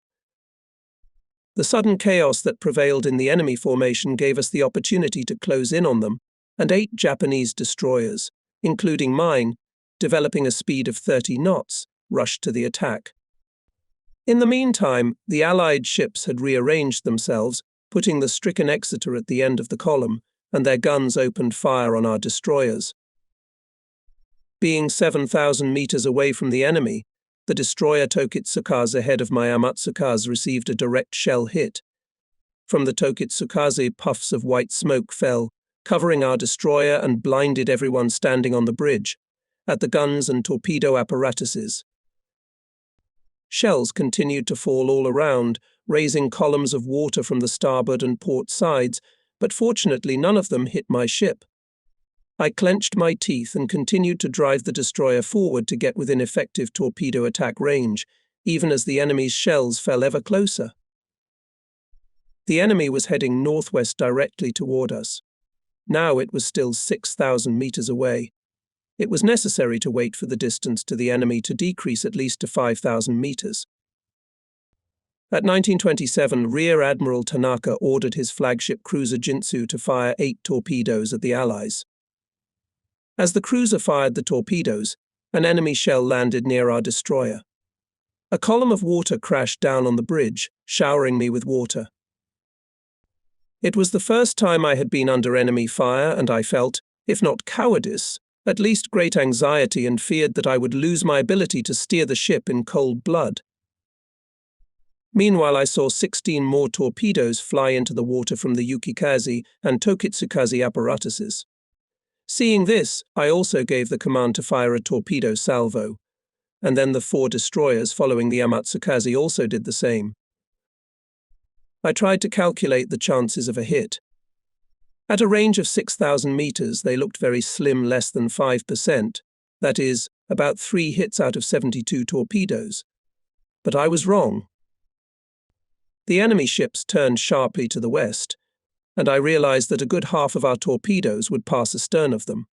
The sudden chaos that prevailed in the enemy formation gave us the opportunity to close in on them, and 8 Japanese destroyers, including mine, developing a speed of 30 knots, rushed to the attack. In the meantime, the Allied ships had rearranged themselves, putting the stricken Exeter at the end of the column, and their guns opened fire on our destroyers. Being 7,000 meters away from the enemy, the destroyer Tokitsukaze, head of my Amatsukaze, received a direct shell hit. From the Tokitsukaze, puffs of white smoke fell, covering our destroyer and blinded everyone standing on the bridge, at the guns and torpedo apparatuses. Shells continued to fall all around, raising columns of water from the starboard and port sides, but fortunately none of them hit my ship. I clenched my teeth and continued to drive the destroyer forward to get within effective torpedo attack range, even as the enemy's shells fell ever closer. The enemy was heading northwest directly toward us. Now it was still 6,000 meters away. It was necessary to wait for the distance to the enemy to decrease at least to 5,000 meters. At 1927, Rear Admiral Tanaka ordered his flagship cruiser Jintsu to fire 8 torpedoes at the Allies. As the cruiser fired the torpedoes, an enemy shell landed near our destroyer. A column of water crashed down on the bridge, showering me with water. It was the first time I had been under enemy fire, and I felt, if not cowardice, at least great anxiety, and feared that I would lose my ability to steer the ship in cold blood. Meanwhile, I saw 16 more torpedoes fly into the water from the Yukikaze and Tokitsukaze apparatuses. Seeing this, I also gave the command to fire a torpedo salvo, and then the 4 destroyers following the Amatsukaze also did the same. I tried to calculate the chances of a hit. At a range of 6,000 meters, they looked very slim, less than 5%, that is, about 3 hits out of 72 torpedoes. But I was wrong. The enemy ships turned sharply to the west, and I realized that a good half of our torpedoes would pass astern of them.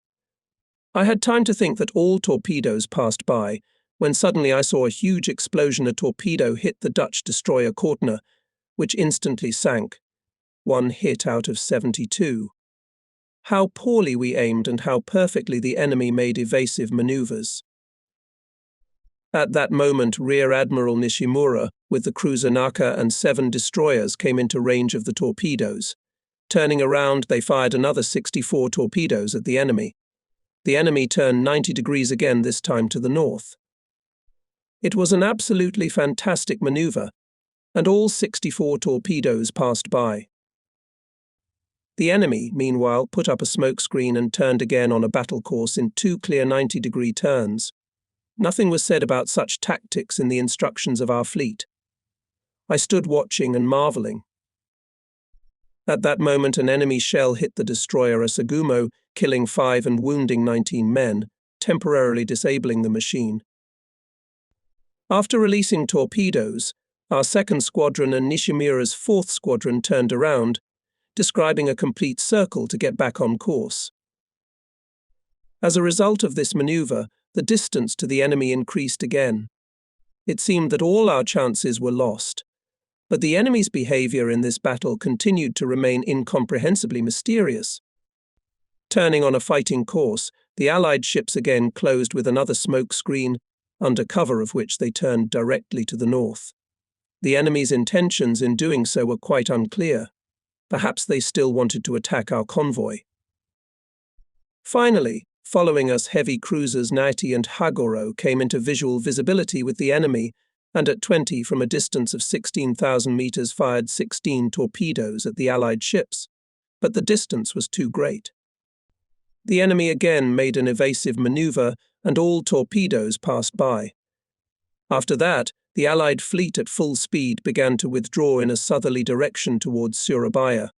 I had time to think that all torpedoes passed by, when suddenly I saw a huge explosion. A torpedo hit the Dutch destroyer Kortner, which instantly sank. 1 hit out of 72. How poorly we aimed and how perfectly the enemy made evasive maneuvers. At that moment, Rear Admiral Nishimura, with the cruiser Naka and 7 destroyers, came into range of the torpedoes. Turning around, they fired another 64 torpedoes at the enemy. The enemy turned 90 degrees again, this time to the north. It was an absolutely fantastic maneuver, and all 64 torpedoes passed by. The enemy, meanwhile, put up a smokescreen and turned again on a battle course in 2 clear 90-degree turns. Nothing was said about such tactics in the instructions of our fleet. I stood watching and marveling. At that moment, an enemy shell hit the destroyer Asagumo, killing 5 and wounding 19 men, temporarily disabling the machine. After releasing torpedoes, our 2nd Squadron and Nishimura's 4th Squadron turned around, describing a complete circle to get back on course. As a result of this maneuver, the distance to the enemy increased again. It seemed that all our chances were lost, but the enemy's behavior in this battle continued to remain incomprehensibly mysterious. Turning on a fighting course, the Allied ships again closed with another smoke screen, under cover of which they turned directly to the north. The enemy's intentions in doing so were quite unclear. Perhaps they still wanted to attack our convoy. Finally, following us, heavy cruisers Naiti and Hagoro came into visual visibility with the enemy, and at 20 from a distance of 16,000 meters fired 16 torpedoes at the Allied ships, but the distance was too great. The enemy again made an evasive maneuver, and all torpedoes passed by. After that, the Allied fleet at full speed began to withdraw in a southerly direction towards Surabaya.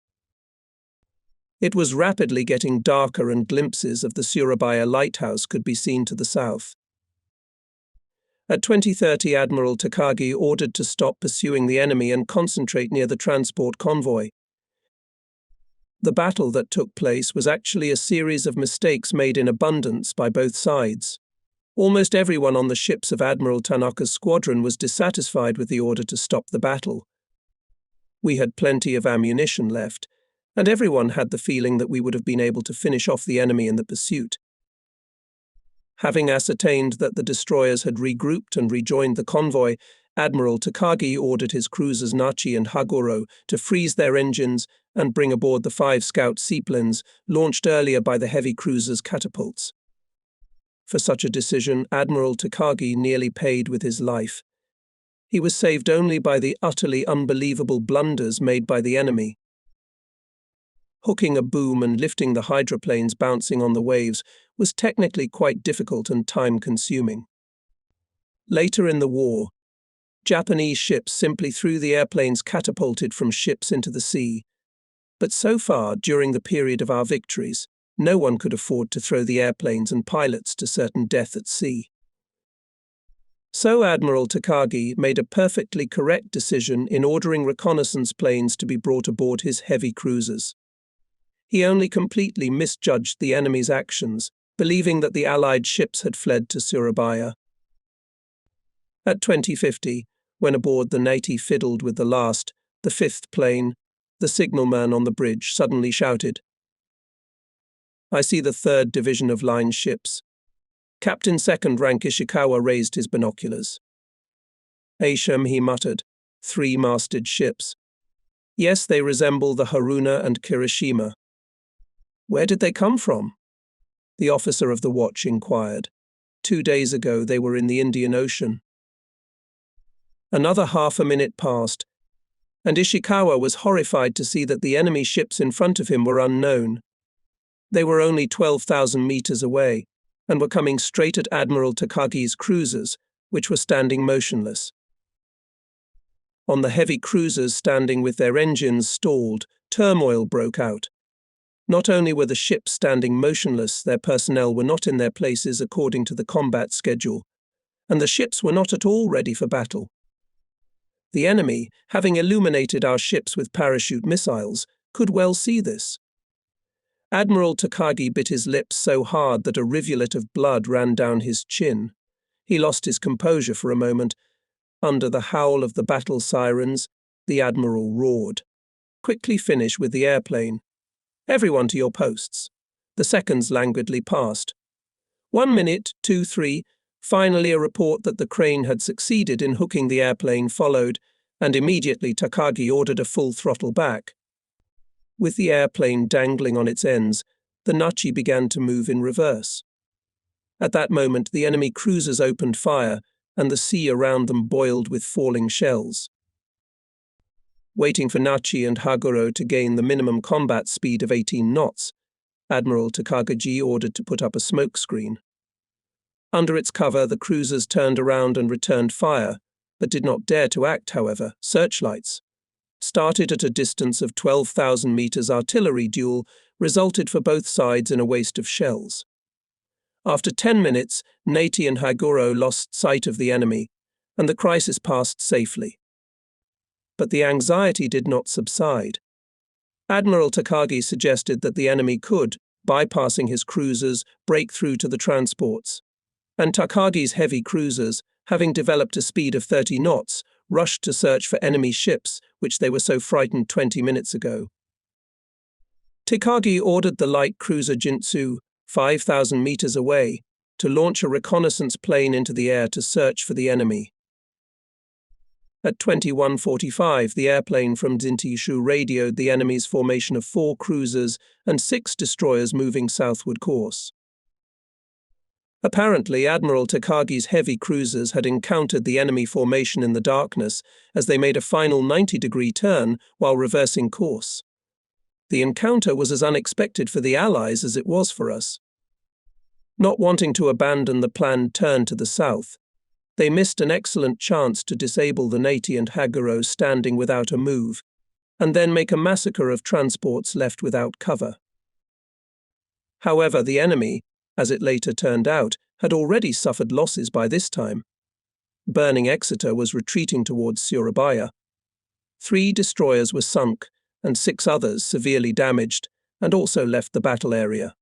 It was rapidly getting darker, and glimpses of the Surabaya lighthouse could be seen to the south. At 20:30, Admiral Takagi ordered to stop pursuing the enemy and concentrate near the transport convoy. The battle that took place was actually a series of mistakes made in abundance by both sides. Almost everyone on the ships of Admiral Tanaka's squadron was dissatisfied with the order to stop the battle. We had plenty of ammunition left, and everyone had the feeling that we would have been able to finish off the enemy in the pursuit. Having ascertained that the destroyers had regrouped and rejoined the convoy, Admiral Takagi ordered his cruisers Nachi and Hagoro to freeze their engines and bring aboard the 5 scout seaplanes launched earlier by the heavy cruisers' catapults. For such a decision, Admiral Takagi nearly paid with his life. He was saved only by the utterly unbelievable blunders made by the enemy. Hooking a boom and lifting the hydroplanes bouncing on the waves was technically quite difficult and time-consuming. Later in the war, Japanese ships simply threw the airplanes catapulted from ships into the sea. But so far, during the period of our victories, no one could afford to throw the airplanes and pilots to certain death at sea. So Admiral Takagi made a perfectly correct decision in ordering reconnaissance planes to be brought aboard his heavy cruisers. He only completely misjudged the enemy's actions, believing that the Allied ships had fled to Surabaya. At 20:50, when aboard the Naiti fiddled with the last, the 5th plane, the signalman on the bridge suddenly shouted, "I see the 3rd Division of line ships." Captain 2nd rank Ishikawa raised his binoculars. "Asham," he muttered, "3-masted ships. Yes, they resemble the Haruna and Kirishima." "Where did they come from?" the officer of the watch inquired. 2 days ago they were in the Indian Ocean." Another half a minute passed, and Ishikawa was horrified to see that the enemy ships in front of him were unknown. They were only 12,000 meters away, and were coming straight at Admiral Takagi's cruisers, which were standing motionless. On the heavy cruisers standing with their engines stalled, turmoil broke out. Not only were the ships standing motionless, their personnel were not in their places according to the combat schedule, and the ships were not at all ready for battle. The enemy, having illuminated our ships with parachute missiles, could well see this. Admiral Takagi bit his lips so hard that a rivulet of blood ran down his chin. He lost his composure for a moment. Under the howl of the battle sirens, the Admiral roared. "Quickly finish with the airplane. Everyone to your posts." The seconds languidly passed. 1 minute, 2, 3. Finally a report that the crane had succeeded in hooking the airplane followed, and immediately Takagi ordered a full throttle back. With the airplane dangling on its ends, the Nachi began to move in reverse. At that moment, the enemy cruisers opened fire, and the sea around them boiled with falling shells. Waiting for Nachi and Haguro to gain the minimum combat speed of 18 knots, Admiral Takagi ordered to put up a smoke screen. Under its cover, the cruisers turned around and returned fire, but did not dare to act, however. Searchlights, started at a distance of 12,000 meters artillery duel, resulted for both sides in a waste of shells. After 10 minutes, Nati and Haguro lost sight of the enemy, and the crisis passed safely. But the anxiety did not subside. Admiral Takagi suggested that the enemy could, bypassing his cruisers, break through to the transports. And Takagi's heavy cruisers, having developed a speed of 30 knots, rushed to search for enemy ships, which they were so frightened 20 minutes ago. Takagi ordered the light cruiser Jintsu, 5,000 meters away, to launch a reconnaissance plane into the air to search for the enemy. At 21:45, the airplane from Jintishu radioed the enemy's formation of 4 cruisers and 6 destroyers moving southward course. Apparently, Admiral Takagi's heavy cruisers had encountered the enemy formation in the darkness as they made a final 90-degree turn while reversing course. The encounter was as unexpected for the Allies as it was for us. Not wanting to abandon the planned turn to the south, they missed an excellent chance to disable the Nati and Haguro standing without a move, and then make a massacre of transports left without cover. However, the enemy, as it later turned out, had already suffered losses by this time. Burning Exeter was retreating towards Surabaya. 3 destroyers were sunk, and 6 others severely damaged, and also left the battle area.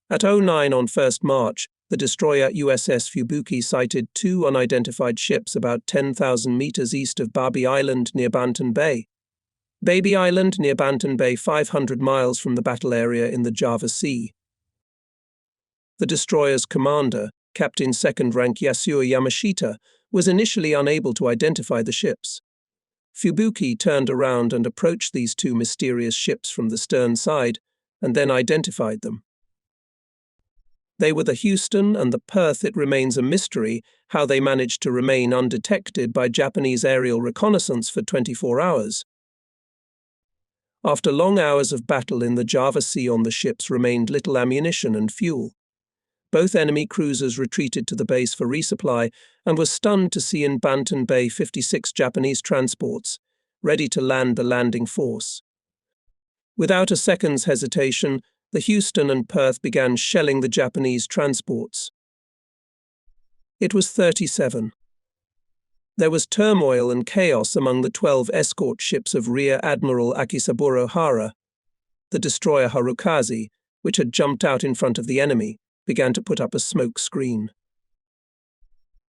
At 09 on 1st March, the destroyer USS Fubuki sighted 2 unidentified ships about 10,000 meters east of Baby Island near Banten Bay. Baby Island near Banten Bay, 500 miles from the battle area in the Java Sea. The destroyer's commander, Captain 2nd Rank Yasuo Yamashita, was initially unable to identify the ships. Fubuki turned around and approached these 2 mysterious ships from the stern side, and then identified them. They were the Houston and the Perth. It remains a mystery how they managed to remain undetected by Japanese aerial reconnaissance for 24 hours. After long hours of battle in the Java Sea, on the ships remained little ammunition and fuel. Both enemy cruisers retreated to the base for resupply and were stunned to see in Banten Bay 56 Japanese transports, ready to land the landing force. Without a second's hesitation, the Houston and Perth began shelling the Japanese transports. It was 37. There was turmoil and chaos among the 12 escort ships of Rear Admiral Akisaburo Hara. The destroyer Harukaze, which had jumped out in front of the enemy, began to put up a smoke screen.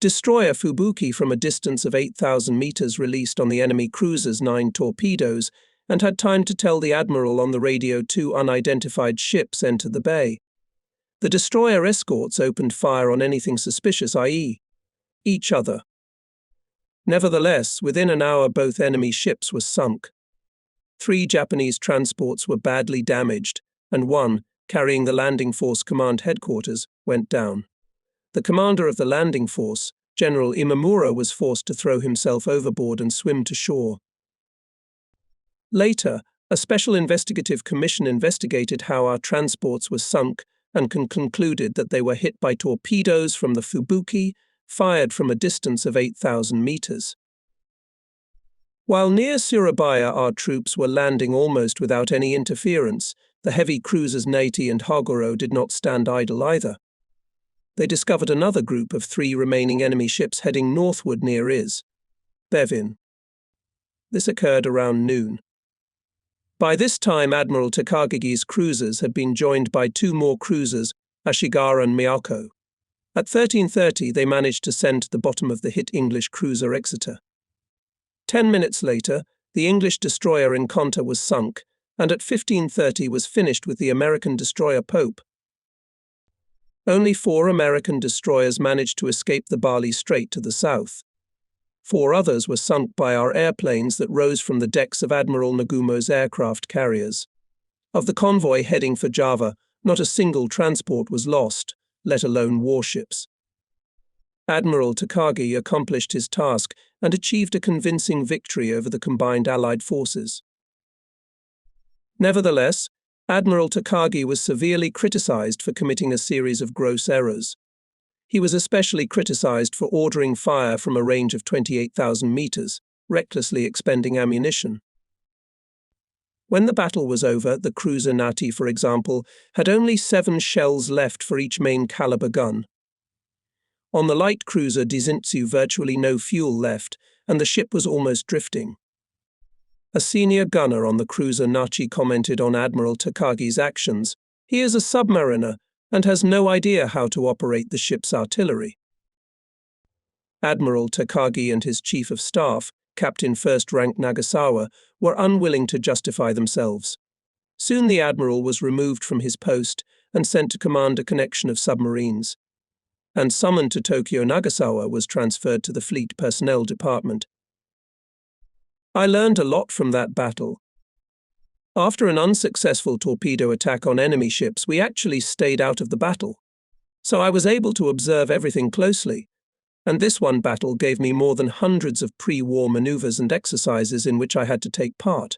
Destroyer Fubuki from a distance of 8,000 meters released on the enemy cruisers 9 torpedoes and had time to tell the admiral on the radio 2 unidentified ships entered the bay. The destroyer escorts opened fire on anything suspicious, i.e., each other. Nevertheless, within an hour both enemy ships were sunk. 3 Japanese transports were badly damaged, and 1, carrying the landing force command headquarters, went down. The commander of the landing force, General Imamura was forced to throw himself overboard and swim to shore. Later, a special investigative commission investigated how our transports were sunk and concluded that they were hit by torpedoes from the Fubuki, fired from a distance of 8,000 meters. While near Surabaya, our troops were landing almost without any interference. The heavy cruisers Naiti and Hagoro did not stand idle either. They discovered another group of 3 remaining enemy ships heading northward near Bevin. This occurred around noon. By this time, Admiral Takagi's cruisers had been joined by 2 more cruisers, Ashigara and Miyako. At 13:30, they managed to send to the bottom of the hit English cruiser Exeter. 10 minutes later, the English destroyer Encounter was sunk, and at 15:30 was finished with the American destroyer Pope. Only 4 American destroyers managed to escape the Bali Strait to the south. 4 others were sunk by our airplanes that rose from the decks of Admiral Nagumo's aircraft carriers. Of the convoy heading for Java, not a single transport was lost, let alone warships. Admiral Takagi accomplished his task and achieved a convincing victory over the combined Allied forces. Nevertheless, Admiral Takagi was severely criticized for committing a series of gross errors. He was especially criticized for ordering fire from a range of 28,000 meters, recklessly expending ammunition. When the battle was over, the cruiser Nati, for example, had only 7 shells left for each main caliber gun. On the light cruiser Dizintsu, virtually no fuel left, and the ship was almost drifting. A senior gunner on the cruiser Nachi commented on Admiral Takagi's actions. He is a submariner and has no idea how to operate the ship's artillery. Admiral Takagi and his chief of staff, Captain First Rank Nagasawa, were unwilling to justify themselves. Soon the admiral was removed from his post and sent to command a connection of submarines. And summoned to Tokyo, Nagasawa was transferred to the Fleet Personnel Department. I learned a lot from that battle. After an unsuccessful torpedo attack on enemy ships, we actually stayed out of the battle. So I was able to observe everything closely, and this one battle gave me more than hundreds of pre-war maneuvers and exercises in which I had to take part.